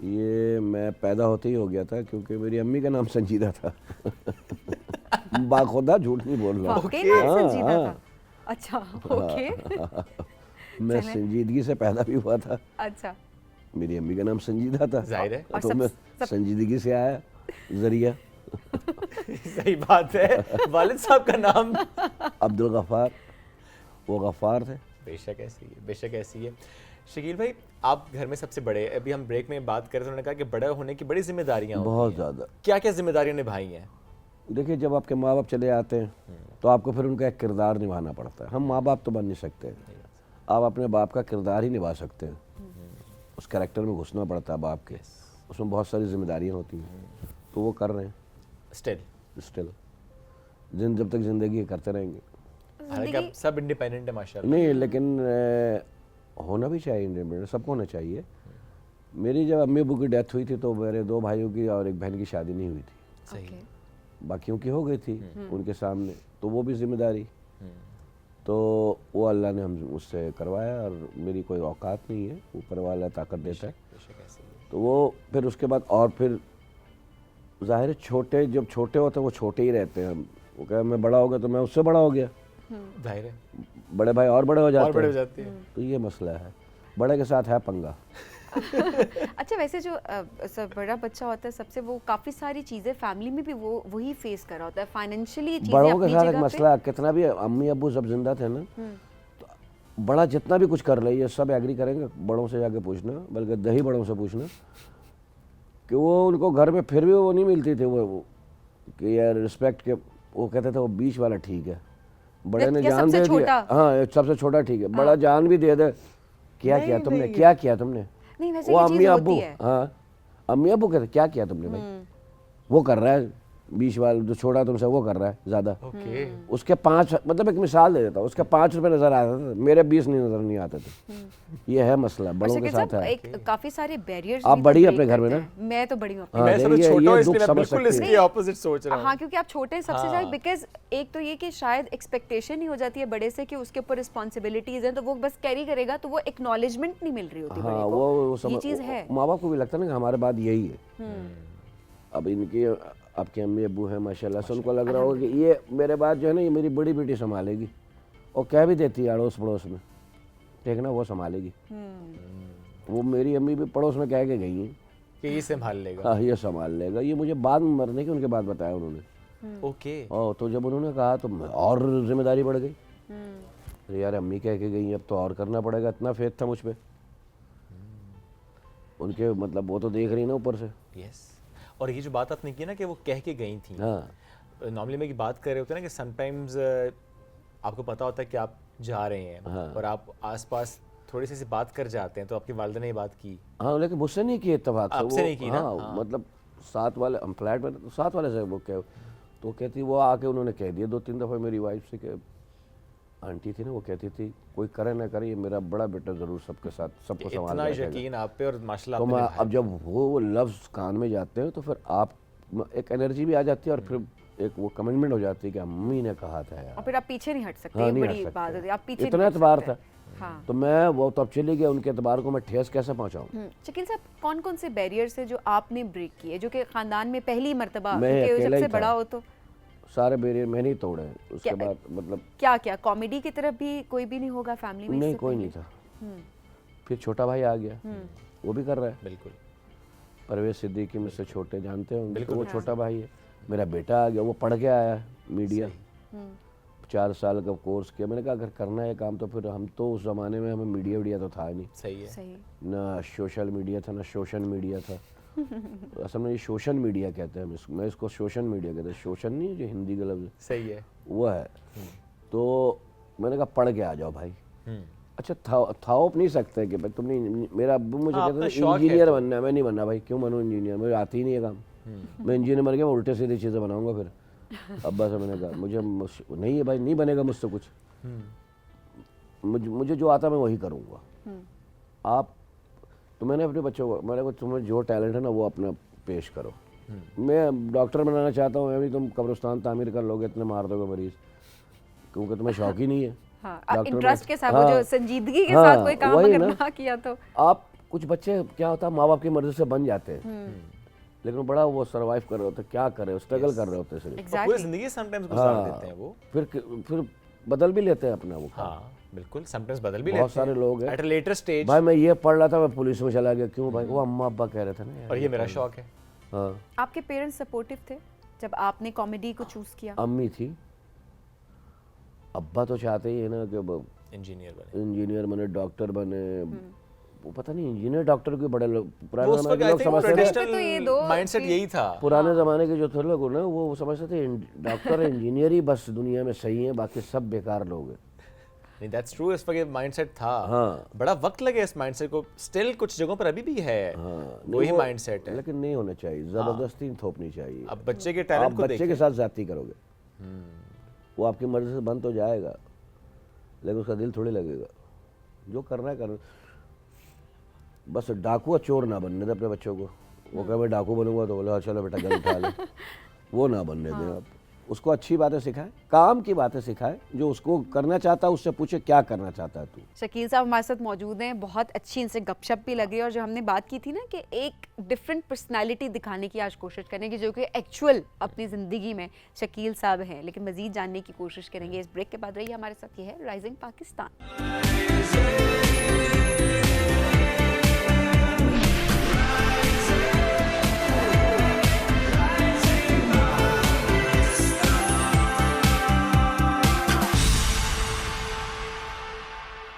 ये मैं पैदा होते ही हो गया था, क्योंकि मेरी अम्मी का नाम संजीदा था। बाखुदा झूठ नहीं बोल रहा। अच्छा, ओके। मैं संजीदगी से पैदा भी हुआ था। अच्छा, मेरी अम्मी का नाम संजीदा था, जाहिर है, तो मैं संजीदगी से आया जरिया। सही बात है। वालिद साहब का नाम अब्दुल गफ्फार, वो गफ्फार थे। बेशक ऐसी है। शकील भाई, आप घर में सबसे बड़े, अभी हम ब्रेक में बात कर रहे थे, उन्होंने कहा कि बड़े होने की बड़ी जिम्मेदारियां होती हैं। बहुत ज़्यादा। क्या क्या जिम्मेदारियां निभाई हैं? देखिए, जब आपके माँ बाप चले आते हैं तो आपको फिर उनका एक किरदार निभाना पड़ता है। हम माँ बाप तो बन नहीं सकते, आप अपने बाप का किरदार ही निभा सकते हैं। उस कैरेक्टर में घुसना पड़ता है बाप के, उसमें बहुत सारी जिम्मेदारियाँ होती हैं, तो वो कर रहे हैं स्टिल जब तक ज़िंदगी करते रहेंगे। हालांकि आप सब इंडिपेंडेंट है माशाल्लाह। नहीं, लेकिन होना भी चाहिए, इंडिपेंडेंट सबको होना चाहिए। मेरी जब अम्मी अब्बू की डेथ हुई थी तो मेरे 2 भाइयों की और एक बहन की शादी नहीं हुई थी। सही। बाकियों की हो गई थी उनके सामने, तो वो भी जिम्मेदारी, तो वो अल्लाह ने हम उससे करवाया, और मेरी कोई औकात नहीं है, ऊपर वाला ताकत देता है। तो वो फिर उसके बाद, और फिर जाहिर है छोटे, जब छोटे होते हैं वो छोटे ही रहते हैं। वो कहे मैं बड़ा हो गया तो मैं उससे बड़ा हो गया, जाहिर है बड़े भाई और बड़े हो जाते हैं। तो ये मसला है, बड़े के साथ है पंगा। अच्छा, वैसे जो सब बड़ा बच्चा होता है सबसे, वो काफ़ी सारी चीज़ें फैमिली में भी वही फेस कर रहा होता है, फाइनेंशियली चीज़ें बड़ों के अपनी साथ एक जगह मसला, कितना भी अम्मी अब्बू सब जिंदा थे ना, तो बड़ा जितना भी कुछ कर रही है सब एग्री करेंगे। बड़ों से जाके पूछना, बल्कि दही बड़ों से पूछना कि वो उनको घर में फिर भी वो नहीं मिलती थी, वो कि यार रिस्पेक्ट के, वो कहते थे वो बीच वाला ठीक है, बड़े ने जान दे दिया, हाँ सबसे छोटा ठीक है, बड़ा जान भी दे दे। क्या किया तुमने? नहीं, वैसे वो ये अम्मी चीज़ अब्बू, होती है। हाँ अम्मी अब्बू कहते क्या किया तुमने भाई, वो कर रहा है, बीच वाला जो छोड़ा तुमसे वो कर रहा है ज़्यादा। उसके 5, मतलब एक मिसाल दे देता हूँ, उसके 5 रुपये नज़र आते थे, मेरे 20 नहीं नज़र नहीं आते थे। ये है मसला, बड़ों के साथ है। काफ़ी सारे बैरियर्स। आप बड़ी अपने घर में ना? मैं तो बड़ी हूँ। मैं सबसे छोटा हूँ, इसलिए मैं बिल्कुल इसके ऑपोजिट सोच रहा हूँ। हाँ, क्योंकि आप छोटे सबसे ज़्यादा, बिकॉज एक तो ये कि शायद एक्सपेक्टेशन ही हो जाती है बड़े से कि उसके ऊपर रिस्पॉन्सिबिलिटीज हैं, तो वो बस कैरी करेगा, तो वो एक्नॉलेजमेंट नहीं मिल रही होती बड़े को। वो ये चीज़ है। माँ बाप को भी लगता है ना कि हमारे बाद यही है। अब इनकी आपके अम्मी अब्बू हैं माशाल्लाह से, उनको लग रहा होगा कि ये मेरे बाद जो है ना, ये मेरी बड़ी बेटी संभालेगी, और कह भी देती है अड़ोस पड़ोस में, ठीक ना, वो संभालेगी। वो मेरी अम्मी भी पड़ोस में कह के गई हैं कि ये संभाल लेगा। हाँ ये संभाल लेगा, ये मुझे बाद में मरने के उनके बाद बताया उन्होंने। ओके। और तो जब उन्होंने कहा तो और जिम्मेदारी बढ़ गई। अरे यार अम्मी कह के गई, अब तो और करना पड़ेगा, इतना फेथ था मुझ पे उनके, मतलब वो तो देख रही ना ऊपर से। यस। और ये जो बात आपने की ना कि वो कह के गई थी, हाँ नॉर्मली में की बात कर रहे होते हैं ना कि समटाइम्स आपको पता होता है कि आप जा रहे हैं और आप आसपास थोड़ी सी बात कर जाते हैं, तो आपकी वालिदा ने ये बात की। हाँ लेकिन मुझसे नहीं की इत्तेफाक से, आपसे नहीं की ना? हाँ, मतलब साथ वाले, हम फ्लैट में तो साथ वाले से वो कह, तो कहती वो आके उन्होंने कह दिया 2-3 दफ़ा मेरी वाइफ से कि आंटी थी ना, वो कहती थी कोई करे ना करे, ये मेरा बड़ा बेटा ज़रूर सबके साथ सबको संभाल इतना के रखेगा। यकीन आप पे, और माशाल्लाह तो आपने मैं निभाया। अब जब वो लफ्ज़ कान में जाते हैं तो फिर आप एक एनर्जी भी आ जाती है और फिर एक वो कमिटमेंट हो जाती है कि अम्मी ने कहा था यार। और फिर आप पीछे नहीं हट सकते, हाँ, ये नहीं हट बड़ी सकते। बात होती है, आप पीछे इतना नहीं हट एतबार सकते। था। हाँ। तो मैं वो तो अब चली गया, उनके एतबार को मैं ठेस कैसे पहुंचाऊं। शकील साहब, कौन कौन से बैरियर्स है जो आपने ब्रेक किए, जो कि खानदान में पहली मर्तबा, मैं क्योंकि अकेला ही सबसे था। बड़ा हो तो सारे बैरियर मैंने ही तोड़े हैं। उसके क्या- बाद मतलब क्या क्या कॉमेडी की तरफ भी कोई भी नहीं होगा फैमिली में? नहीं इससे कोई पहले? नहीं था। फिर छोटा भाई आ गया, वो भी कर रहा है। बिल्कुल। परवेज सिद्दीकी मुझसे छोटे, जानते होंगे, तो बिल्कुल। वो छोटा भाई है। मेरा बेटा आ गया, वो पढ़ के आया मीडिया, 4 साल का कोर्स किया। मैंने कहा अगर करना है काम तो फिर हम तो उस ज़माने में हमें मीडिया वीडिया तो था नहीं, सही है। सही। ना सोशल मीडिया था ना सोशल मीडिया था। असल में ये सोशल मीडिया कहते हैं, मैं इसको सोशल मीडिया कहते हैं। सोशल नहीं है जो हिंदी का लफ्ज़ है, सही है। वो है। तो मैंने कहा पढ़ के आ जाओ भाई। अच्छा थाओप नहीं सकते कि भाई तुमने, मेरा अब्बू मुझे हाँ, कहते अपना थे शौक है इंजीनियर तो। बनना है। मैं नहीं बनना भाई, क्यों बनूँ इंजीनियर, मुझे आती ही नहीं है काम। मैं इंजीनियर बन गया, मैं उल्टे सीधी चीज़ें बनाऊंगा फिर। अब्बा से मैंने कहा मुझे नहीं है भाई, नहीं बनेगा मुझसे कुछ, मुझे जो आता मैं वही करूँगा। आप तो मैंने अपने बच्चों को, मैंने कहा तुम्हें जो टैलेंट है ना वो अपना पेश करो। मैं डॉक्टर बनाना चाहता हूँ, मैं भी, तुम कब्रिस्तान तामीर कर लोगे, इतने मार दोगे मरीज, क्योंकि तुम्हें शौक ही नहीं है। हाँ, डॉक्टर इंटरेस्ट में- के साथ, वो जो हाँ, संजीदगी के हाँ, साथ कोई काम वही अगर ना। ना किया तो। आप कुछ बच्चे क्या होता है माँ बाप की मर्जी से बन जाते हैं, लेकिन बड़ा वो सरवाइव कर रहे होते, क्या कर रहे हो, स्ट्रगल कर रहे होते सिर्फ। पूरी एग्जैक्टली। जिंदगी समटाइम्स गुजार हाँ। देते हैं वो। फिर बदल भी लेते हैं अपना वो काम। हाँ बिल्कुल, समटाइम्स बदल भी बहुत लेते हैं सारे लोग हैं। At a later stage. भाई मैं ये पढ़ रहा था, मैं पुलिस में चला गया, क्यों भाई, वो अम्मा अब्बा कह रहे थे ना यार। और ये मेरा शौक है। हाँ, आपके पेरेंट्स सपोर्टिव थे जब आपने कॉमेडी को चूज किया? अम्मी थी, अब्बा तो चाहते ही है ना कि इंजीनियर बने। इंजीनियर बने, डॉक्टर बने। वो पता नहीं इंजीनियर डॉक्टर के बड़े लोग, पुराने वो उस ज़माने वक्त के आई लोग थिंक समझते थे। तो ये दो ट्रेडिशनल माइंडसेट चीज- यही था। पुराने ज़माने के जो थे लोग ना, वो समझते थे डॉक्टर इंजीनियर ही बस दुनिया में सही है, बाकी सब बेकार लोग हैं। नहीं दैट्स ट्रू, इस वक्त माइंडसेट था। हाँ। बड़ा वक्त लगे इस माइंडसेट को, स्टिल कुछ जगहों पर अभी भी है नहीं, वही वो- माइंडसेट है। लेकिन नहीं होना चाहिए, ज़बरदस्ती नहीं थोपनी चाहिए। अब बच्चे के आप टैलेंट को बच्चे देखें। के साथ जाती करोगे, वो आपकी मर्जी से बंद तो जाएगा, लेकिन उसका दिल थोड़ी लगेगा। जो करना है करना। बस डाकू और चोर ना बनने दे अपने बच्चों को। वो कहे मैं डाकू बनूंगा तो बोले हाँ चलो बेटा गन उठा ले, वो ना बनने दें आप। उसको अच्छी बातें सिखाएं, काम की बातें सिखाएं, जो उसको करना चाहता है उससे पूछे क्या करना चाहता है तू। शकील साहब हमारे साथ मौजूद हैं, बहुत अच्छी इनसे गपशप भी लगी, और जो हमने बात की थी ना कि एक डिफरेंट पर्सनालिटी दिखाने की आज कोशिश करें कि जो कि एक्चुअल अपनी ज़िंदगी में शकील साहब हैं, लेकिन मज़ीद जानने की कोशिश करेंगे। इस ब्रेक के बाद रहिए हमारे साथ। ये है Rising Pakistan.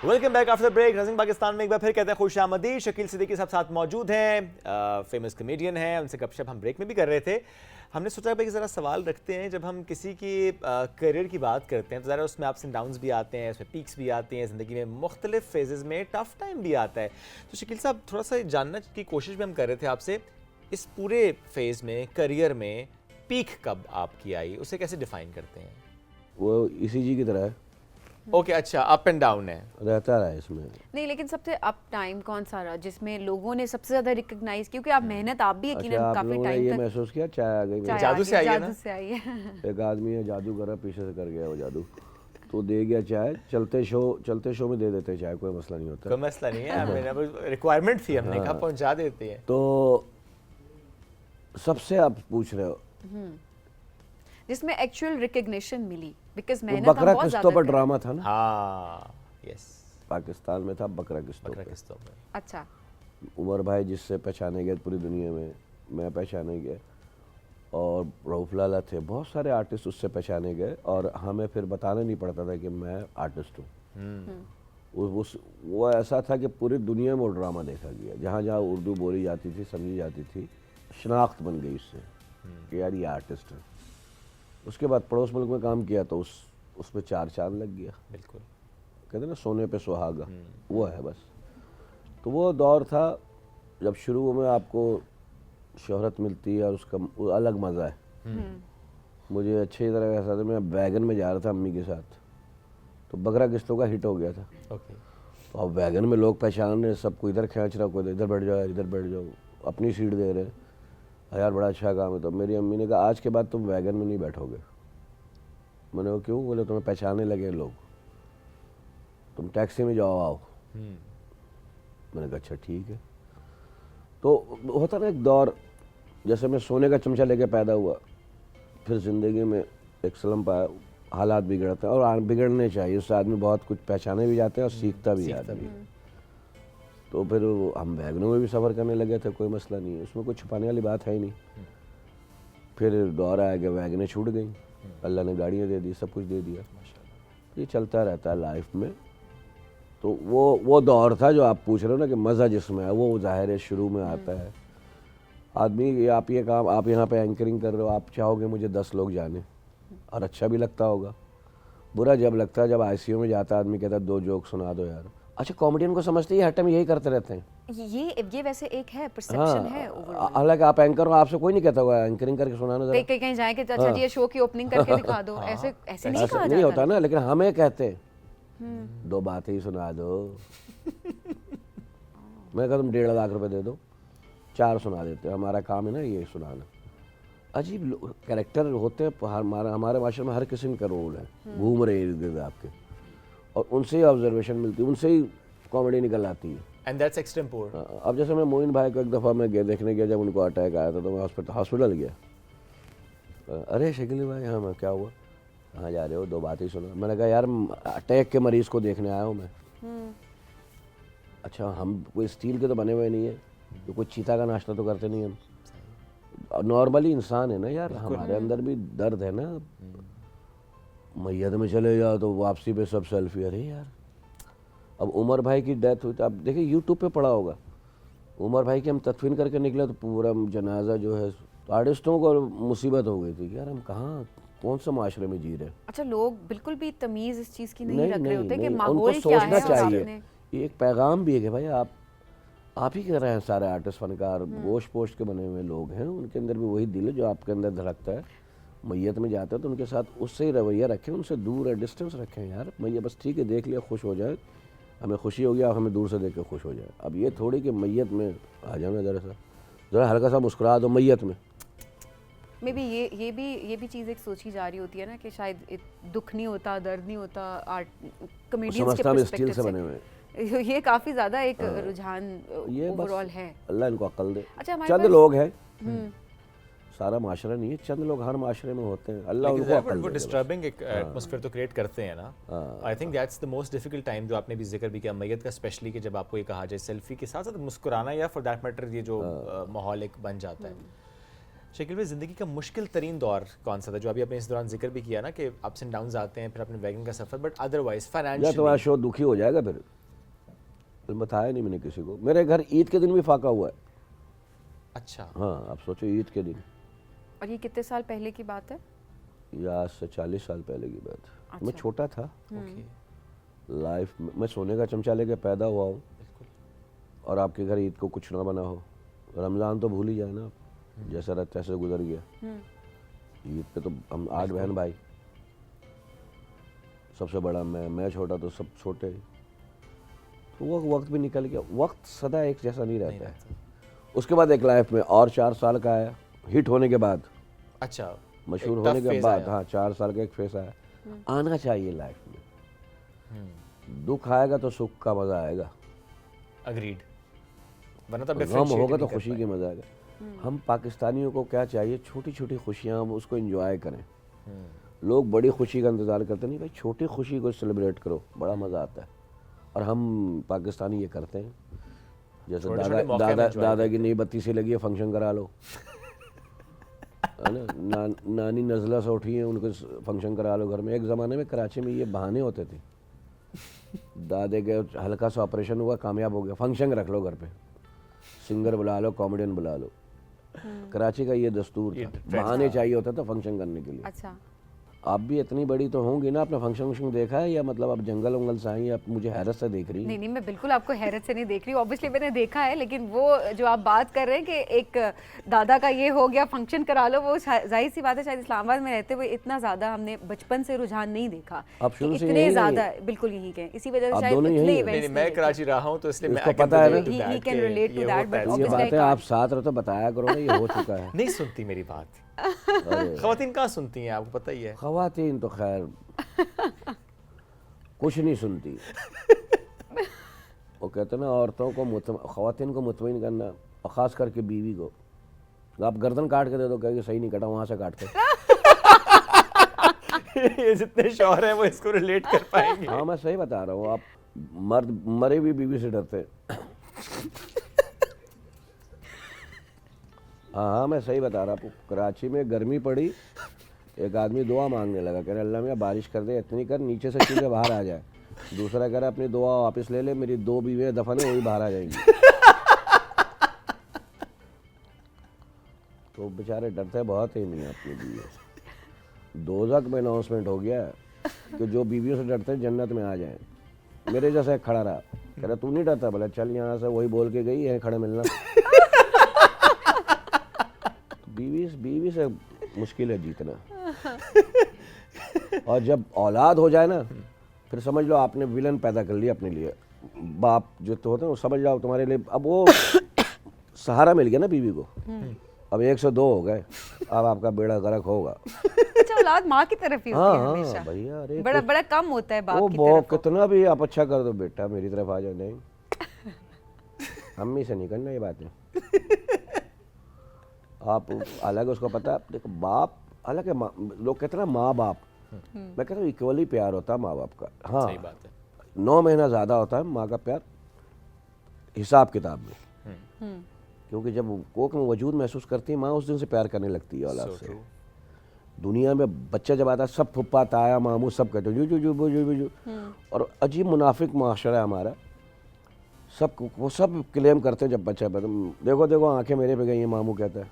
Welcome back after break. Rising Pakistan में एक बार फिर कहते हैं खुशामदीद। शकील सिद्दीकी साहब साथ मौजूद हैं, फेमस कमेडियन हैं, उनसे गपशप हम ब्रेक में भी कर रहे थे। हमने सोचा भाई कि ज़रा सवाल रखते हैं, जब हम किसी की करियर की बात करते हैं तो ज़रा उसमें अप्स एंड डाउन्स भी आते हैं, उसमें पीक्स भी आते हैं, ज़िंदगी में मुख्तलिफ फेजेस में टफ टाइम भी आता है। तो शकील साहब थोड़ा सा जानने की कोशिश भी हम कर रहे थे आपसे, इस पूरे फेज़ में करियर में पीक कब आपकी आई, उसे कैसे डिफाइन करते हैं? वो ECG की तरह है, ओके अच्छा, अप एंड डाउन है। रहता रहा इसमें। नहीं, लेकिन सबसे अप टाइम कौन सा रहा जिसमें लोगों ने सबसे ज्यादा रिकॉग्नाइज, क्योंकि आप मेहनत आप भी अच्छा यकीनन आप काफी लोगों ने टाइम ये तक महसूस किया चाय आ गई मेरे? चाय जादू आ से गई, आई है जादू ना? से आई है। एक आदमी है जादूगर है, पीछे से कर गया वो जादू, तो दे गया चाय, चलते शो में दे देते चाय, कोई मसला नहीं होता। कोई मसला नहीं है, मैंने रिक्वायरमेंट थी, हमने कहा पहुंचा देते हैं। तो सबसे आप पूछ रहे हो, जिसमें एक्चुअल रिकॉग्निशन मिली, बिकॉज वो मेहनत हम बकरा बहुत किस्तों ज्यादा पर करें। ड्रामा था ना, हाँ यस, पाकिस्तान में था बकरा किस्तों बकरा पे। किस्तों पर। अच्छा, उमर भाई जिससे पहचाने गए पूरी दुनिया में, मैं पहचाने गया, और रऊफ लाला थे, बहुत सारे आर्टिस्ट उससे पहचाने गए, और हमें फिर बताना नहीं पड़ता था कि मैं आर्टिस्ट हूँ। वो ऐसा था कि पूरी दुनिया में वो ड्रामा देखा गया, जहाँ जहाँ उर्दू बोली जाती थी, समझी जाती थी, शनाख्त बन गई इससे कि यार ये आर्टिस्ट है। उसके बाद पड़ोस मुल्क में काम किया तो उसमें 4 चांद लग गया। बिल्कुल, कहते ना सोने पे सुहागा, वो है बस। तो वो दौर था जब शुरू में आपको शोहरत मिलती है और उसका अलग मज़ा है। मुझे अच्छी तरह ऐसा था, मैं वैगन में जा रहा था अम्मी के साथ, तो बगरा किस्तों का हिट हो गया था। ओके, तो अब वैगन में लोग पहचान रहे, सबको इधर खींच रहा, कोई इधर बैठ जाओ, इधर बैठ जाओ, अपनी सीट दे रहे, यार बड़ा अच्छा काम है। तो मेरी अम्मी ने कहा आज के बाद तुम वैगन में नहीं बैठोगे। मैंने कहा क्यों? बोले तुम्हें पहचानने लगे लोग, तुम टैक्सी में जाओ आओ। मैंने कहा अच्छा ठीक है। तो होता ना एक दौर, जैसे मैं सोने का चमचा लेके पैदा हुआ, फिर ज़िंदगी में एक स्लम्प आया, हालात बिगड़ते हैं और बिगड़ने चाहिए, उससे आदमी बहुत कुछ पहचाने भी जाते हैं और सीखता भी आदमी। तो फिर हम वैगनों में भी सफ़र करने लगे थे, कोई मसला नहीं है, उसमें कोई छुपाने वाली बात है ही नहीं। फिर दौर आया कि वैगनें छूट गई, अल्लाह ने गाड़ियाँ दे दी, सब कुछ दे दिया, ये चलता रहता है लाइफ में। तो वो दौर था जो आप पूछ रहे हो ना कि मज़ा जिसमें है, वो ज़ाहिर है शुरू में आता है। आदमी आप ये काम, आप यहाँ पे एंकरिंग कर रहे हो, आप चाहोगे मुझे 10 लोग जाने, और अच्छा भी लगता होगा। बुरा जब लगता है जब आईसीयू में जाता है, आदमी कहता है 2 जोक सुना दो यार। अच्छा, कॉमेडियन को समझते ही हर टाइम यही करते रहते हैं। ये वैसे एक है परसेप्शन है हाँ, हालांकि आप एंकर हो, आपसे कोई नहीं कहता होगा एंकरिंग करके सुनाना जरा। कहीं जाएंगे तो अच्छा जी ये शो की ओपनिंग करके दिखा दो, ऐसे नहीं कहा नहीं जाता होता ना, लेकिन हमें कहते हैं 2 बातें ही सुना दो। मैं कहता तुम 1.5 लाख रुपए दे दो, 4 सुना देते, हमारा काम है ना ये सुनाना। अजीब कैरेक्टर होते हैं हमारे माशरे में, हर किस्म का रोल है, घूम रहे इर्द गिर्द आपके, और उनसे ही ऑब्जर्वेशन मिलती है, उनसे ही कॉमेडी निकल आती है। And that's extempore. अब जैसे मैं मोइन भाई को एक दफ़ा मैं देखने गया, जब उनको अटैक आया था तो मैं हॉस्पिटल गया। अरे शकील भाई, हाँ मैं क्या हुआ, कहाँ जा रहे हो, 2 बातें ही सुना। मैंने कहा यार अटैक के मरीज़ को देखने आया हूँ मैं। अच्छा, हम कोई स्टील के तो बने हुए नहीं है, तो कोई चीता का नाश्ता तो करते नहीं हम, नॉर्मली इंसान है ना यार, हमारे अंदर भी दर्द है ना। मैयत में चले जाओ तो वापसी पे सब सेल्फी। अरे यार, अब उमर भाई की डेथ हुई तो आप देखिए यूट्यूब पे पड़ा होगा, उमर भाई की हम तदफीन करके निकले तो पूरा जनाजा जो है, तो आर्टिस्टों को मुसीबत हो गई थी यार, हम कहाँ कौन सा माशरे में जी रहे हैं। अच्छा, लोग बिल्कुल भी तमीज़ इस चीज़ की नहीं रख रहे होते कि उनको माहौल क्या सोचना है। चाहिए, ये एक पैगाम भी है कि भाई आप ही कर रहे हैं, सारे आर्टिस्ट फनकार गोश्त पोस्ट के बने हुए लोग हैं, उनके अंदर भी वही दिल है जो आपके अंदर धड़कता है। मैयत में जाते हैं तो उनके साथ उससे ही रवैया रखें, उनसे दूर है, डिस्टेंस रखें यार। मैयत बस ठीक है, देख लिया, खुश हो जाए, हमें खुशी होगी, आप हमें दूर से देख कर खुश हो जाए। अब ये थोड़ी कि मैयत में आ जाना, ज़रा हल्का सा मुस्कुरा दो मैयत में। मे बी ये भी चीज़ एक सोची जा रही होती है ना कि शायद दुख नहीं होता, दर्द नहीं होता, आर्ट कॉमेडियंस के पर्सपेक्टिव से बने पर्सपेक्टिव हुए से ये काफ़ी ज़्यादा एक रुझान ये ओवरऑल है। अल्लाह इनको अक्ल दे। अच्छा, हमारे चंद पास लोग हैं, सारा माशरा नहीं है, चंद लोग हर माशरे में होते हैं, अल्लाह उनको अक्ल दे। वो डिस्टर्बिंग एक एटमॉस्फेयर तो क्रिएट करते हैं ना। I think that's the most difficult time, जो आपने भी जिक्र भी किया मैयत का, स्पेशली कि जब आपको ये कहा जाए सेल्फी के साथ साथ मुस्कुराना, या फॉर दैट मैटर ये जो माहौल एक बन जाता है। शकील भाई, ज़िंदगी का मुश्किल तरीन दौर कौन सा था, जो अभी आपने इस दौरान जिक्र भी किया ना कि अप्स एंड डाउन्स आते हैं, फिर अपने वैगन का सफ़र, बट अदरवाइज फाइनेंशियली तुम्हारा शो दुखी हो जाएगा फिर बताया नहीं मैंने किसी को। मेरे घर ईद के दिन भी फाका हुआ है। अच्छा, हाँ, आप सोचो ईद के दिन। और ये कितने साल पहले की बात है? या आज से 40 साल पहले की बात है। अच्छा। मैं छोटा था ओके, लाइफ में, मैं सोने का चमचा लेके पैदा हुआ हूँ, और आपके घर ईद को कुछ ना बना हो, रमज़ान तो भूल ही जाए ना आप, जैसा रहता तैसे गुजर गया। ईद पे तो हम 8 बहन भाई, सबसे बड़ा मैं छोटा तो सब छोटे, तो वो वक्त भी निकल गया। वक्त सदा एक जैसा नहीं रहता है। उसके बाद एक लाइफ में और 4 साल का आया, हिट होने के बाद, अच्छा, मशहूर होने के बाद, हाँ 4 साल का एक फेस आया। आना चाहिए लाइफ में, दुख आएगा तो सुख का मजा आएगा, अग्रीड, वरना तो गम होगा तो खुशी के मजा आएगा। हम पाकिस्तानियों को क्या चाहिए, छोटी छोटी खुशियाँ, हम उसको एंजॉय करें। लोग बड़ी खुशी का इंतज़ार करते नहीं, भाई छोटी खुशी को सेलिब्रेट करो, बड़ा मज़ा आता है। और हम पाकिस्तानी ये करते हैं, जैसे छोटे-छोटे मौके में enjoy दादा की नई बत्ती सी लगी है, फंक्शन करा लो, है ना। नानी नज़ला से उठी है, उनको फंक्शन करा लो घर में। एक ज़माने में कराची में ये बहाने होते थे, दादे के हल्का सा ऑपरेशन हुआ, कामयाब हो गया, फंक्शन रख लो घर पे, सिंगर बुला लो, कॉमेडियन बुला लो। कराची का ये दस्तूर था, बहाने चाहिए होता था फंक्शन करने के लिए। अच्छा, आप भी इतनी बड़ी तो होंगी ना, आपने फंक्शन वंक्शन देखा है या मतलब आप जंगल वंगल से आई, आप मुझे हैरत से देख रही हैं? नहीं नहीं, मैं बिल्कुल आपको हैरत से नहीं देख रही हूँ, ऑब्वियसली मैंने देखा है, लेकिन वो जो आप बात कर रहे हैं कि एक दादा का ये हो गया, फंक्शन करा लो, वो जाहिर सी बात है, शायद इस्लामाबाद में रहते हुए इतना ज़्यादा हमने बचपन से रुझान नहीं देखा आप शुरू कि से इतने यहीं ज़्यादा, बिल्कुल यहीं के, इसी वजह से आप शायद दोनों इतने यहीं हैं? events मैं कराची रहा हूँ तो इसलिए इसको I can पता है ना? relate to He that can कि relate to ये that, होता है। but ये obviously बात I है, आप can't. साथ रहो तो बताया करो ना, ये हो चुका है। नहीं सुनती मेरी बात, अरे खवातीन कहाँ सुनती हैं, आपको पता ही है। खवातीन तो खैर कुछ नहीं सुनती। वो कहते हैं ना, औरतों को खवातीन को मुतमईन करना, और ख़ास करके बीवी को, आप गर्दन काट के दे दो, कहेगी सही नहीं कटा, वहाँ से काट के। ये जितने शौहर हैं वो इसको रिलेट कर पाएंगे। हाँ मैं सही बता रहा हूँ, आप मर्द मरे हुई बीवी से डरते। हाँ मैं सही बता रहा हूँ। कराची में गर्मी पड़ी, एक आदमी दुआ मांगने लगा, कह रहे अल्लाह मियाँ बारिश कर दे, इतनी कर नीचे से चीज़ें बाहर आ जाए। दूसरा कह रहा अपनी दुआ वापस ले ले, मेरी 2 बीवियाँ दफन है, वही बाहर आ जाएंगी। तो बेचारे डरते बहुत ही नहीं अपनी बीवी। दोज़ख में अनाउंसमेंट हो गया कि जो बीवियों से डरते हैं जन्नत में आ जाएं। मेरे जैसा एक खड़ा रहा, कह रहा तू नहीं डरता? बोला चल यहाँ से, वही बोल के गई है खड़े मिलना। बीवी से मुश्किल है जीतना। और जब औलाद हो जाए ना, फिर समझ लो आपने विलन पैदा कर लिया अपने लिए। बाप जो तो होते हैं वो समझ जाओ तुम्हारे लिए, अब वो सहारा मिल गया ना बीवी को। अब 1 से 2 हो गए, अब आपका बेड़ा गर्क होगा। अच्छा, औलाद माँ की तरफ ही होती है हाँ हमेशा। भैया, अरे बड़ा बड़ा कम होता है बाप वो की बहुत तरफ को। कितना भी आप अच्छा कर दो, बेटा मेरी तरफ आ जाओ, नहीं अम्मी से नहीं करना ये बातें। आप अलग, उसको पता है, देखो बाप अलग है, लोग कहते हैं ना माँ बाप, मैं कहता हूँ इक्वली प्यार होता है माँ बाप का। हाँ सही बात है। 9 महीना ज़्यादा होता है माँ का प्यार हिसाब किताब में, क्योंकि जब कोख में वजूद महसूस करती है माँ, उस दिन से प्यार करने लगती है औलाद से। दुनिया में बच्चा जब आता है सब फुप्पा ताया मामू सब कहते हैं जू जू जू जू जू, और अजीब मुनाफिक माशरा है हमारा। सब वो सब क्लेम करते हैं जब बच्चा पैदा, देखो देखो आंखें मेरे पे गई हैं, मामू कहता है,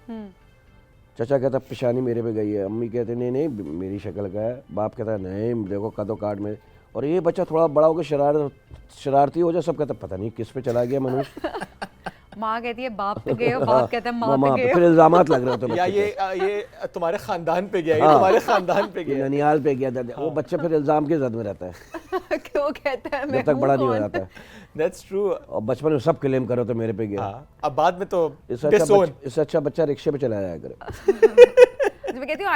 चाचा कहता है पेशानी मेरे पे गई है, अम्मी कहते नहीं नहीं मेरी शक्ल का है, बाप कहता है नहीं देखो कदों काट में। और ये बच्चा थोड़ा बड़ा होकर शरारती हो जाए, सब कहता है पता नहीं किस पे चला गया मनुष्य। माँ कहती है बाप पे गए हो, बाप कहता है माँ पे गए फिर इल्जामात लग रहे होते हैं या बच्चे पे। ये तुम्हारे खानदान पे गया, ये तुम्हारे खानदान पे ये गया। ननियाल पे गया था, वो बच्चा फिर इल्जाम के जद में रहता है हो। क्यों कहता है मैं जब तक हूँ बड़ा नहीं हो कौन? जाता है। That's true. और बचपन में सब क्लेम करो तो मेरे पे गया। हाँ, अब बाद में तो इससे अच्छा बच्चा रिक्शे पे चला जाया करे। तो मैं कहती हूँ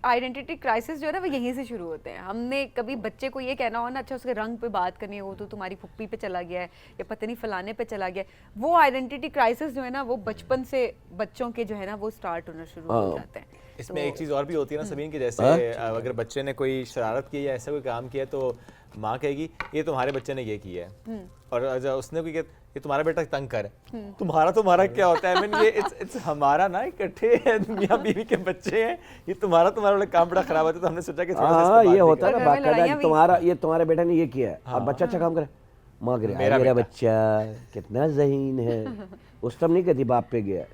आइडेंटिटी क्राइसिस जो है ना वो यहीं से शुरू होते हैं। हमने कभी बच्चे को ये कहना हो ना, अच्छा उसके रंग पे बात करनी हो तो तुम्हारी फुप्पी पे चला गया है या पता नहीं फलाने पे चला गया है, वो आइडेंटिटी क्राइसिस जो है ना वो बचपन से बच्चों के जो है ना वो स्टार्ट होना शुरू हो जाते हैं। इसमें एक चीज़ और भी होती है ना सबीन, कि जैसे अगर बच्चे ने कोई शरारत की या ऐसा कोई काम किया तो माँ कहेगी ये तुम्हारे बच्चे ने ये किया है, और जब उसने कोई ये तुम्हारा बेटा तंग कर है, तुम्हारा क्या होता है, मैं ये इट्स हमारा ना इकट्ठे मियाँ बीवी के बच्चे हैं, ये तुम्हारा वाला काम बड़ा खराब होता है, तो हमने सोचा कि थोड़ा सा हाँ इस पे ये बात होता है भी ना, घर में बाकायदा लड़ाइयाँ कि भी- ये तुम्हारे बेटा ने ये किया है, अब बच्चा अच्छा काम करे, माँ कह रही मेरा बच्चा कितना ज़हीन है। उस टाइम नहीं कहती बाप पे गया,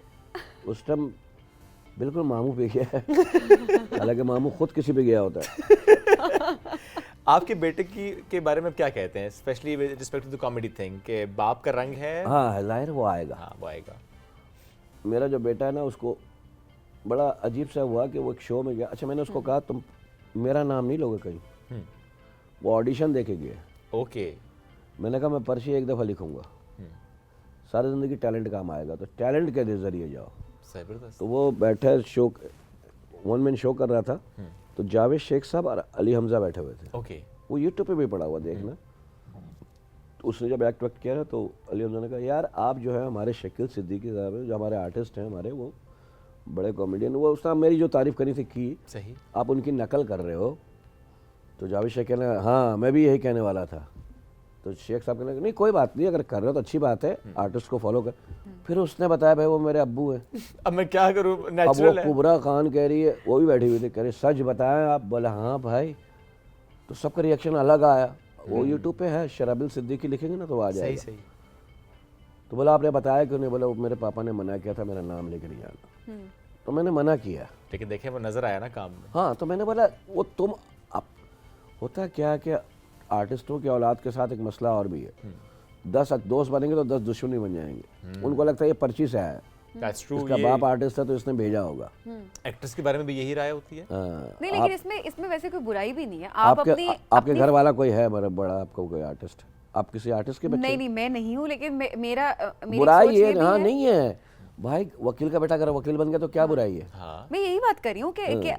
उस टाइम बिल्कुल मामू पे गया है, हालांकि मामू खुद किसी पे गया होता है। आपके बेटे के बारे में क्या कहते हैं, specially with respect to the comedy thing, कि बाप का रंग है? हाँ जाहिर वो आएगा। हाँ वो आएगा। मेरा जो बेटा है ना उसको बड़ा अजीब सा हुआ कि वो एक शो में गया, अच्छा मैंने उसको कहा तुम मेरा नाम नहीं लोगे कहीं, वो ऑडिशन दे के गया। ओके। मैंने कहा मैं पर्ची एक दफ़ा लिखूंगा, सारी ज़िंदगी टैलेंट काम आएगा, तो टैलेंट के ज़रिए जाओ। जबरदस्त। तो वो बैठा शो 1 मैन शो कर रहा था, तो जावेद शेख साहब और अली हमजा बैठे हुए थे। ओके। वो यूट्यूब पे भी पड़ा हुआ देखना। तो उसने जब एक्ट वक्त किया ना तो अली हमजा ने कहा यार आप जो है हमारे शकील सिद्दीकी साहब हैं जो हमारे आर्टिस्ट हैं, हमारे वो बड़े कॉमेडियन, वो उसने मेरी जो तारीफ़ करी थी की, सही। आप उनकी नकल कर रहे हो। तो जावेद शेख कहना हाँ मैं भी यही कहने वाला था। तो शेख साहब कहने लगे नहीं कोई बात नहीं, अगर कर रहे हो तो अच्छी बात है, आर्टिस्ट को फॉलो कर। फिर उसने बताया भाई वो मेरे अब्बू हैं। अब मैं क्या करूं, अब वो नेचुरल है। कुबरा खान कह रही है, वो भी बैठी हुई थी, कह रही सच बताएं आप? बोले हाँ भाई। तो सबका रिएक्शन अलग आया। वो यूट्यूब पे है, शराबिल सिद्दीकी लिखेंगे ना तो आ सही जाएगा। सही। तो बोला आपने बताया क्यों नहीं? बोला वो मेरे पापा ने मना किया था मेरा नाम लेके नहीं आना। तो मैंने मना किया। लेकिन देखें वो नजर आया ना काम में। हाँ, तो मैंने बोला वो तुम अब होता क्या है कि आर्टिस्टों की औलाद के साथ एक मसला और भी है, 10 दोस्त बनेंगे तो 10 दुश्मनी बन जाएंगे। उनको लगता है ये पर्ची से आया है, That's true, इसका ये बाप आर्टिस्ट है तो इसने भेजा होगा। एक्ट्रेस के बारे में भी यही राय होती है। हाँ, नहीं, लेकिन इसमें वैसे कोई बुराई भी नहीं है। आप आपके घर वाला कोई है बड़ा आपको कोई आर्टिस्ट? आप किसी आर्टिस्ट के बच्चे? नहीं मैं नहीं हूँ, लेकिन मेरी बुराई सोच ये ये भी हाँ है। नहीं है भाई, वकील का बेटा अगर वकील बन गया तो क्या बुराई है? हाँ मैं यही बात कर रही हूँ कि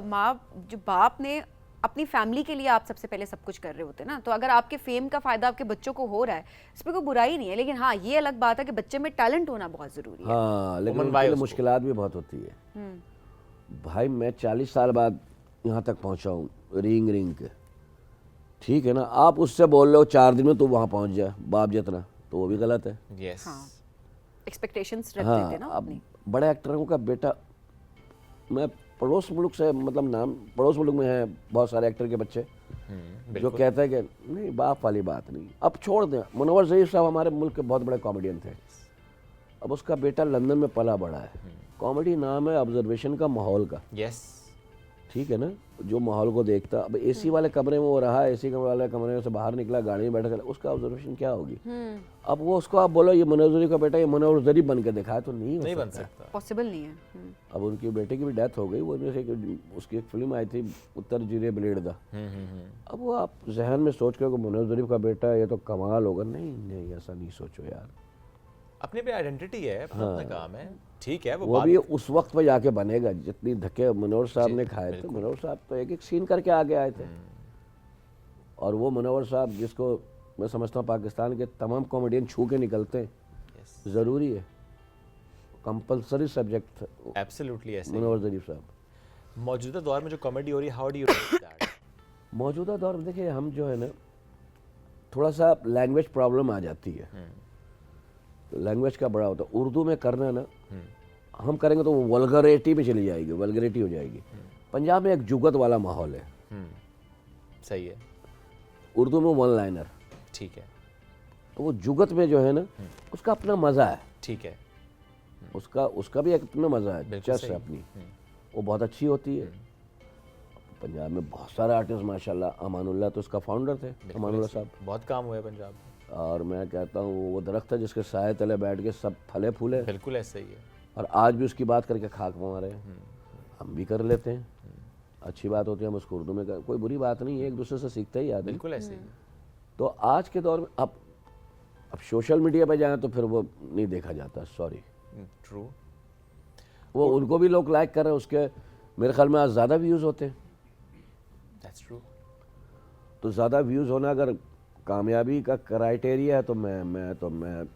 माँ जो बाप ने अपनी फैमिली के लिए आप सबसे पहले सब कुछ कर रहे होते ना, तो अगर आपके फेम का फायदा आपके बच्चों को हो रहा है, इसमें कोई बुराई नहीं है। लेकिन हाँ, ये अलग बात है कि बच्चे में टैलेंट होना बहुत जरूरी है। हाँ, लेकिन उनके लिए मुश्किलात भी बहुत होती है। भाई मैं 40 साल बाद यहाँ तक पहुँचा हूँ रिंग के, ठीक है ना? आप उससे बोल लो 4 दिन में तू वहाँ पहुँच जाए बाप जितना, तो वो भी गलत है। यस। एक्सपेक्टेशंस रख हाँ, देते ना अब अपनी। बड़े एक्टरों का बेटा, मैं पड़ोस मुल्क से, मतलब नाम पड़ोस मुल्क में है बहुत सारे एक्टर के बच्चे जो कहते हैं कि नहीं बाप वाली बात नहीं। अब छोड़ दें, मुनव्वर ज़रीफ साहब हमारे मुल्क के बहुत बड़े कॉमेडियन थे, अब उसका बेटा लंदन में पला बड़ा है। कॉमेडी नाम है ऑब्जर्वेशन का, माहौल का। यस, ठीक है ना? जो माहौल को देखता, अब एसी वाले कमरे में वो रहा, एसी वाले कमरे में से बाहर निकला, गाड़ी में बैठा चला, उसका ऑब्जर्वेशन क्या होगी? अब वो उसको आप बोलो ये मुनव्वर ज़रीफ का बेटा, ये मुनव्वर ज़रीफ बन के दिखाया तो नहीं बन सकता। पॉसिबल नहीं है। अब उनके बेटे की भी डेथ हो गई, वो में से उसकी एक फिल्म आई थी उत्तर जीरे ब्लेड दा। अब वो आप जहन में सोच के मुनव्वर ज़रीफ का बेटा है ये तो कमाल होगा, नहीं ऐसा नहीं सोचो यार। अपनी भी आइडेंटिटी है, अपना काम है, ठीक है। वो भी उस वक्त पे जाके बनेगा जितनी धक्के मुनव्वर साहब ने खाए थे। मुनव्वर साहब तो एक एक सीन करके आगे आए थे, और वो मुनव्वर साहब जिसको मैं समझता हूँ पाकिस्तान के तमाम कॉमेडियन छू के निकलते हैं, ज़रूरी है, कंपलसरी सब्जेक्ट था एब्सोल्युटली ऐसे। मुनव्वर ज़रीफ साहब मौजूदा दौर में जो कॉमेडी हो रही है, हाउ डू यू दैट? मौजूदा दौर में देखिए, हम जो है ना थोड़ा सा लैंग्वेज प्रॉब्लम आ जाती है, लैंग्वेज का बड़ा होता है। उर्दू में करना ना हम करेंगे तो वो वल्गरिटी में चली जाएगी, वल्गरिटी हो जाएगी। पंजाब में एक जुगत वाला माहौल है, सही है। उर्दू में वन लाइनर, ठीक है। तो वो जुगत में जो है ना उसका अपना मज़ा है, ठीक है। उसका भी एक अपना मज़ा है, बिल्कुल चर्च सही। अपनी वो बहुत अच्छी होती है। पंजाब में बहुत सारे आर्टिस्ट माशाल्लाह, अमानुल्लाह तो उसका फाउंडर थे, अमानुल्लाह साहब। बहुत काम हुआ है पंजाब में। और मैं कहता हूँ वो दरख्त है जिसके साए तले बैठ के सब फले फूले, बिल्कुल ऐसा ही है। और आज भी उसकी बात करके खाक मार रहे हैं। हम भी कर लेते हैं, अच्छी बात होती है, हम उसको उर्दू में कोई बुरी बात नहीं है, एक दूसरे से सीखते ही आदमी। बिल्कुल ऐसे ही। तो आज के दौर में अब सोशल मीडिया पे जाएं तो फिर वो नहीं देखा जाता, सॉरी। ट्रू। वो उनको भी लोग लाइक कर रहे हैं, उसके मेरे ख्याल में आज ज़्यादा व्यूज़ होते हैं। That's true. तो ज़्यादा व्यूज़ होना अगर कामयाबी का क्राइटेरिया है तो मैं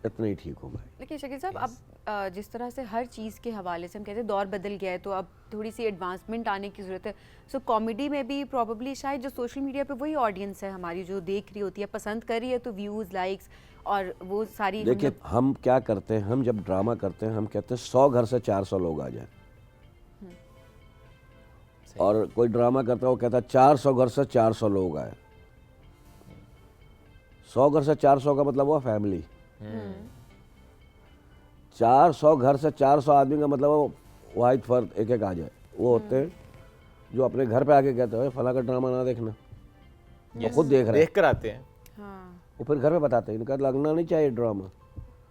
इतना ही ठीक हूँ भाई। लेकिन शकील साहब, अब जिस तरह से हर चीज़ के हवाले से हम कहते हैं दौर बदल गया है, तो अब थोड़ी सी एडवांसमेंट आने की ज़रूरत है। सो कॉमेडी में भी प्रॉबली शायद जो सोशल मीडिया पे वही ऑडियंस है हमारी जो देख रही होती है, पसंद कर रही है, तो व्यूज़, लाइक्स और वो सारी। देखिए हम क्या करते हैं, हम जब ड्रामा करते हैं हम कहते हैं 100 घर से 400 लोग आ जाए, और कोई ड्रामा करता है वो कहता है 400 घर से 400 लोग आए। 100 घर से 400 का मतलब हुआ फैमिली, 400 घर से 400 आदमी का मतलब वो वाहिद फर्द एक एक आ जाए। वो होते हैं जो अपने घर पे आके कहते हैं फला का ड्रामा ना देखना, वो खुद देख रहे हैं, देख कर आते हैं। हाँ, वो फिर घर में बताते हैं इनका लगना नहीं चाहिए ड्रामा,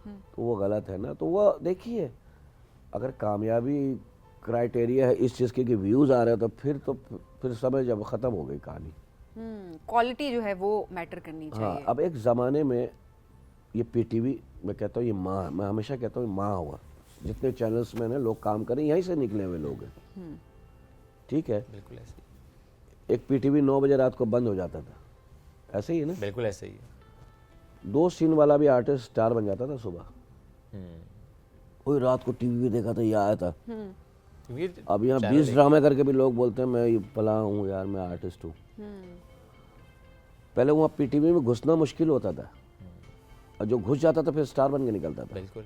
तो वो गलत है ना। तो वो देखिए, अगर कामयाबी क्राइटेरिया है इस चीज़ के कि व्यूज़ आ रहे हैं तो फिर समझ जब ख़त्म हो गई कहानी। क्वालिटी जो है वो मैटर करनी हाँ, चाहिए। अब एक ज़माने में ये पीटीवी, मैं कहता हूँ ये माँ, मैं हमेशा कहता हूँ माँ हुआ, जितने चैनल्स में ना लोग काम करें यहीं से निकले हुए लोग हैं, ठीक है। बिल्कुल ऐसे ही। एक पीटीवी 9 बजे रात को बंद हो जाता था, ऐसे ही है ना। बिल्कुल ऐसे ही है। 2 सीन वाला भी आर्टिस्ट स्टार बन जाता था सुबह। कोई रात को टीवी भी देखा था, ये आया था। अब यहाँ 20 ड्रामे करके भी लोग बोलते हैं मैं ये फला हूँ यार, मैं आर्टिस्ट हूँ। पहले वहाँ पीटीवी में घुसना मुश्किल होता था, और जो घुस जाता था फिर स्टार बन के निकलता था। बिल्कुल।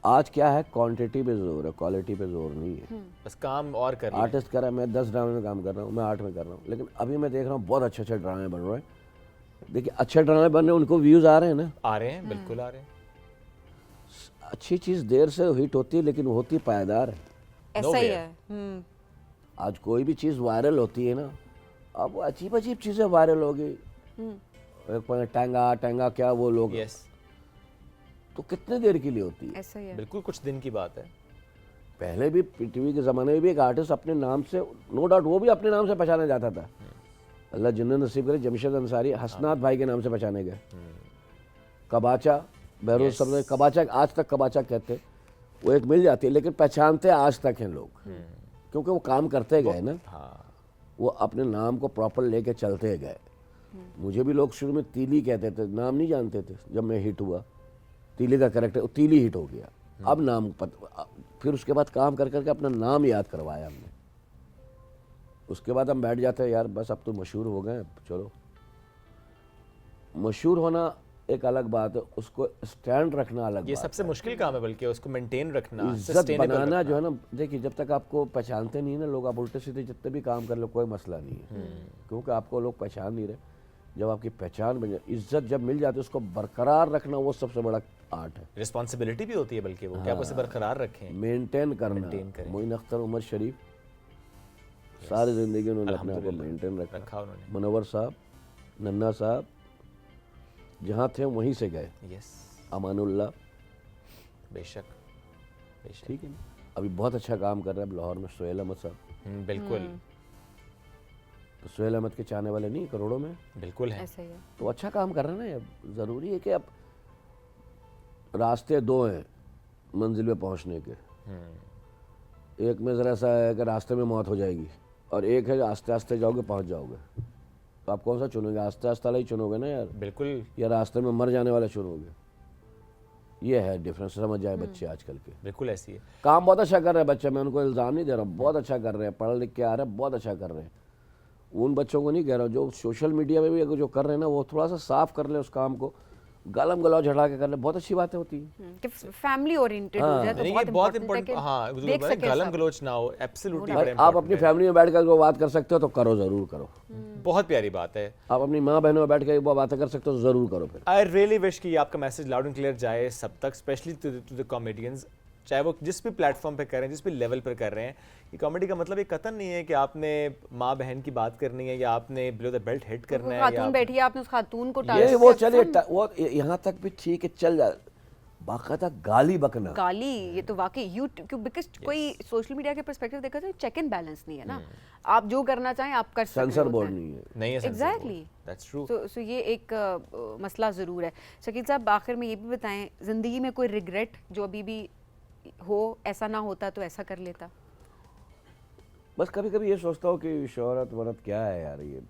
आज क्या है, क्वांटिटी पे जोर है, क्वालिटी पे जोर नहीं है। बस काम और कर रहे हैं। आर्टिस्ट कर रहा है, मैं 10 ड्रामे में काम कर रहा हूँ, मैं 8 में कर रहा हूँ, लेकिन अभी मैं देख रहा हूँ बहुत अच्छे अच्छे ड्रामे बन रहे हैं। देखिए अच्छे ड्रामे बन रहे हैं, उनको व्यूज़ आ रहे हैं ना, आ रहे हैं, बिल्कुल आ रहे हैं। अच्छी चीज़ देर से हिट होती है लेकिन होती पायदार है। ऐसा ही Nowhere. है। आज कोई भी चीज़ वायरल होती है ना, अब वो अजीब अजीब चीज़ें वायरल हो गई। एक पॉइंट टैंगा टैंगा क्या वो लोग, यस, तो कितने देर के लिए होती है। ऐसा ही है। बिल्कुल कुछ दिन की बात है। पहले भी टीवी के ज़माने में भी एक आर्टिस्ट अपने नाम से, नो डाउट वो भी अपने नाम से पहचाना जाता था। अल्लाह जिन्नत नसीब करे, जमशेद अंसारी हसनाथ भाई के नाम से पहचाने गए। कबाचा, बहरोज Yes. सब कबाचा, आज तक कबाचा कहते, वो एक मिल जाती है, लेकिन पहचानते आज तक हैं लोग, क्योंकि वो काम करते गए ना, हाँ, वो अपने नाम को प्रॉपर लेके चलते गए। मुझे भी लोग शुरू में तीली कहते थे, नाम नहीं जानते थे। जब मैं हिट हुआ, तीली का कैरेक्टर, तीली हिट हो गया, अब नाम फिर उसके बाद काम कर करके अपना नाम याद करवाया हमने। उसके बाद हम बैठ जाते हैं, यार बस अब तो मशहूर हो गए, चलो। मशहूर होना एक अलग बात है, उसको स्टैंड रखना अलग ये बात सबसे मुश्किल काम है, बल्कि उसको मेंटेन रखना, इज्जत sustainable बनाना रखना। जो है ना, देखिए जब तक आपको पहचानते नहीं है ना लोग, आप उल्टे सीधे जितने भी काम कर लो कोई मसला नहीं है, क्योंकि आपको लोग पहचान नहीं रहे। जब आपकी पहचान बन जाए, इज्जत जब मिल जाती है, उसको बरकरार रखना वो सबसे बड़ा आर्ट है। रिस्पॉन्सिबिलिटी भी होती है, बल्कि वो क्या आप उसे बरकरार रखें। मेंटेन करना। Maintain करें। मोइन अख्तर, उमर शरीफ, सारी ज़िंदगी उन्होंने अपने आप को अल्हम्दुलिल्लाह, मेंटेन रखा रखा। उन्होंने। मुनव्वर साहब, नन्ना साहब, जहाँ थे वहीं से गए। यस, अमानुल्लाह, बेशक, बेशक। ठीक है ना, अभी बहुत अच्छा काम कर रहे हैं अब लाहौर में सोहेल अहमद साहब। बिल्कुल, तो सोहेल अहमद के चाहने वाले नहीं करोड़ों में, बिल्कुल है। ऐसा ही है। तो अच्छा काम कर रहे हैं ना। अब ज़रूरी है कि अब रास्ते दो हैं मंजिल पे पहुंचने के। एक में ज़रा सा है कि रास्ते में मौत हो जाएगी, और एक है आस्ते आस्ते जाओगे पहुंच जाओगे। तो आप कौन सा चुनोगे? आस्ते आस्ते वाला ही चुनोगे ना यार, बिल्कुल, या रास्ते में मर जाने वाला चुनोगे? ये है डिफरेंस, समझ जाए बच्चे आजकल के। बिल्कुल ऐसी है। काम बहुत अच्छा कर रहे हैं बच्चे, मैं उनको इल्ज़ाम नहीं दे रहा, बहुत अच्छा कर रहे हैं, पढ़ लिख के आ रहे हैं, बहुत अच्छा कर रहे हैं। उन बच्चों को नहीं कह रहा जो सोशल मीडिया में भी अगर जो कर रहे हैं ना, वो थोड़ा सा साफ कर ले उस काम को, गलम गलौज हटा के कर ले, बहुत अच्छी बातें होती है। कि फैमिली ओरिएंटेड हो जाए तो नहीं, ये बहुत बहुत इम्पोर्टेंट है इम्पोर्टेंट, हाँ, कि देख सके गलम सब। गलोच ना हो, एब्सोल्युटली भाई, बड़ा आप अपनी इम्पोर्टेंट है। फैमिली में बैठ कर वो बात कर सकते हो तो करो, ज़रूर करो। बहुत प्यारी बात है। आप अपनी माँ बहनों में बैठ कर वो बातें कर सकते हो तो ज़रूर करो फिर। आई रियली विश कि आपका मैसेज लाउड एंड क्लियर जाए सब तक, स्पेशली टू द कॉमेडियंस, चाहे वो जिस भी प्लेटफॉर्म पे कर रहे हैं, जिस भी लेवल पर कर रहे हैं। ये कॉमेडी का मतलब ये कतन नहीं है कि आपने माँ बहन की बात करनी है या आपने बिलो द बेल्ट हिट करना है, या खातून बैठी है, आपने उस खातून को ये वो चलिए वो यहाँ तक भी ठीक है, चल जाए। बाकायदा गाली बकना, गाली, ये तो वाकई यूट्यूब, बिकॉज कोई सोशल मीडिया के पर्सपेक्टिव देखा तो चेक एंड बैलेंस नहीं है ना। आप जो करना चाहें आप कर सकते हो। सेंसर बोर्ड नहीं है। नहीं है। Exactly. That's true. सो ये एक मसला ज़रूर है। शकील साहब, आखिर में ये भी बताएं, ज़िंदगी में कोई रिग्रेट जो अभी भी हो, ऐसा ना होता तो ऐसा कर लेता? बस कभी कभी ये सोचता हूँ कि शोहरत वरत क्या है यार, ये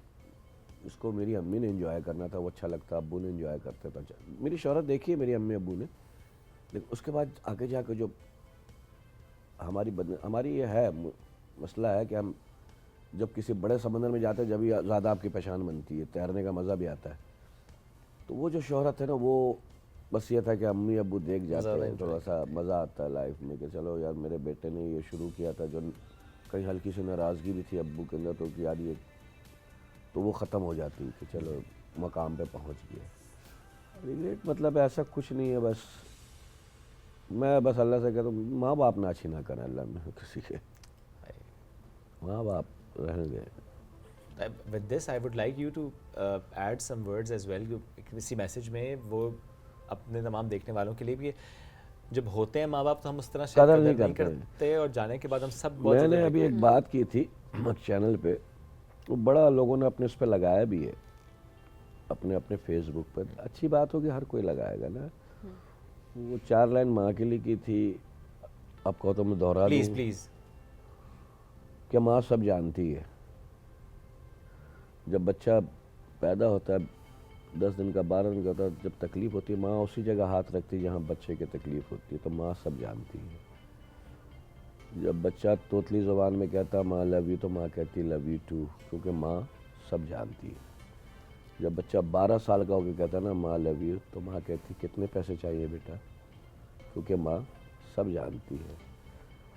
इसको मेरी अम्मी ने एंजॉय करना था, वो अच्छा लगता, अब्बू ने एंजॉय करते था। मेरी शोहरत देखी है मेरी अम्मी अब्बू ने, लेकिन उसके बाद आगे जाकर जो हमारी ये है मसला है कि हम जब किसी बड़े समंदर में जाते हैं जब ही ज़्यादा आपकी पहचान बनती है, तैरने का मज़ा भी आता है। तो वो जो शोहरत है ना, वो बस ये था कि अम्मी अब्बू देख जाते हैं, थोड़ा सा मज़ा आता है लाइफ में कि चलो यार मेरे बेटे ने ये शुरू किया था, जो कहीं हल्की सी नाराज़गी भी थी अब्बू के अंदर, तो कि यार ये, तो वो ख़त्म हो जाती कि चलो मकाम पे पहुंच गए। रिग्रेट मतलब ऐसा कुछ नहीं है, बस मैं बस अल्लाह से कहता हूँ माँ बाप ना अच्छी ना करें अल्लाह में किसी के, माँ बाप रहने गए। With this I would like you to add some words as well. किसी मैसेज में वो अपने तमाम देखने वालों के लिए भी, जब होते हैं माँ बाप तो हम उस तरह से कदर कदर नहीं करते, और जाने के बाद हम सब बहुत मैंने ज़्यादा अभी एक बात की थी चैनल पे, वो बड़ा लोगों ने अपने उस पर लगाया भी है, अपने अपने फेसबुक पर। अच्छी बात होगी, हर कोई लगाएगा ना। वो 4 लाइन माँ के लिए की थी, अब कहो तो मैं दोहरा प्लीज दूं प्लीज। कि माँ सब जानती है। जब बच्चा पैदा होता है 10 दिन का 12 दिन का होता है, जब तकलीफ़ होती है माँ उसी जगह हाथ रखती है जहाँ बच्चे की तकलीफ़ होती है, तो माँ सब जानती है। जब बच्चा तोतली ज़ुबान में कहता माँ लव यू, तो माँ कहती लव यू टू, क्योंकि माँ सब जानती है। जब बच्चा 12 साल का होकर कहता है ना माँ लव यू, तो माँ कहती कितने पैसे चाहिए बेटा, क्योंकि माँ सब जानती है।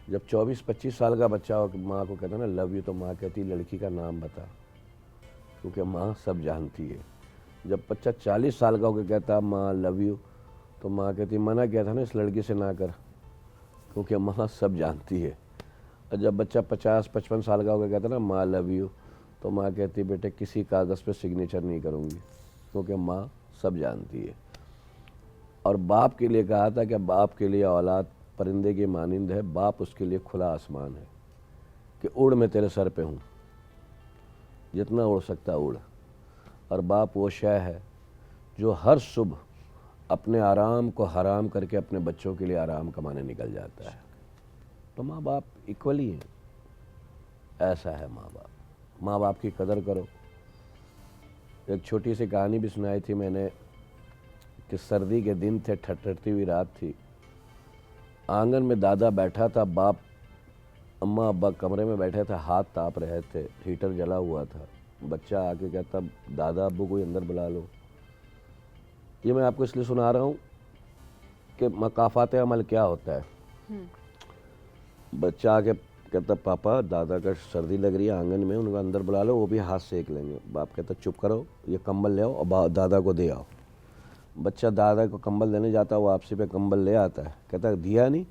जब 24-25 साल का बच्चा हो माँ को कहता है ना लव यू, तो माँ कहती लड़की का नाम बता, क्योंकि माँ सब जानती है। जब बच्चा 40 साल का होकर कहता माँ लव यू, तो माँ कहती मना किया था ना इस लड़की से ना कर, क्योंकि माँ सब जानती है। और जब बच्चा 50-55 साल का होकर कहता ना माँ लव यू, तो माँ कहती बेटे किसी कागज़ पे सिग्नेचर नहीं करूँगी, क्योंकि माँ सब जानती है। और बाप के लिए कहा था कि बाप के लिए औलाद परिंदे की मानिंद है, बाप उसके लिए खुला आसमान है कि उड़ मैं तेरे सर पे हूँ, जितना उड़ सकता उड़। और बाप वो शय है जो हर सुबह अपने आराम को हराम करके अपने बच्चों के लिए आराम कमाने निकल जाता है। तो माँ बाप इक्वली हैं, ऐसा है माँ बाप। माँ बाप की कदर करो। एक छोटी सी कहानी भी सुनाई थी मैंने कि सर्दी के दिन थे, ठठरती हुई रात थी, आंगन में दादा बैठा था, बाप अम्मा अब्बा कमरे में बैठे थे, हाथ ताप रहे थे, हीटर जला हुआ था। बच्चा आके कहता दादा अब्बू कोई अंदर बुला लो। ये मैं आपको इसलिए सुना रहा हूँ कि मकाफात अमल क्या होता है। बच्चा आके कहता पापा दादा का सर्दी लग रही है आंगन में, उनको अंदर बुला लो, वो भी हाथ सेक लेंगे। बाप कहता चुप करो, ये कंबल ले आओ और दादा को दे आओ। बच्चा दादा को कंबल देने जाता, वो आपसी पे कंबल ले आता है, कहता दिया नहीं,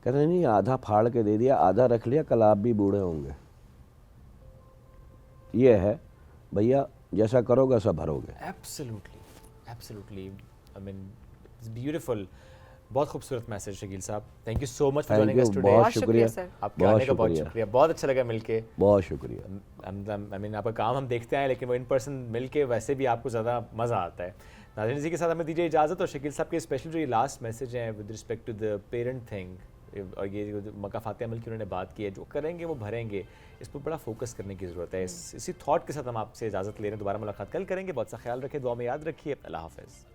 कहता नहीं आधा फाड़ के दे दिया, आधा रख लिया, कल आप भी बूढ़े होंगे। ये है भैया, जैसा करोगे ऐसा भरोगे। Absolutely absolutely, I mean it's beautiful. बहुत खूबसूरत मैसेज शकील साहब, thank you so much for joining us today. बहुत शुक्रिया सर, आपके आने का बहुत शुक्रिया, बहुत अच्छा लगा मिलके। बहुत शुक्रिया। आई मीन आपका काम हम देखते हैं, लेकिन वो इन पर्सन मिलके वैसे भी आपको ज़्यादा मज़ा आता है। नाज़रीन, इसी के साथ हमें दीजिए इजाज़त। और शकील साहब के स्पेशल जो ये लास्ट मैसेज है with respect to the parent thing, और ये जो मकाफात अमल की उन्होंने बात की है, जो करेंगे वो भरेंगे, इस पर बड़ा फोकस करने की ज़रूरत है। इसी थॉट के साथ हम आपसे इजाज़त ले रहे हैं। दोबारा मुलाकात कल करेंगे। बहुत सा ख्याल रखें, दुआ में याद रखिए। अल्लाह हाफ़िज़।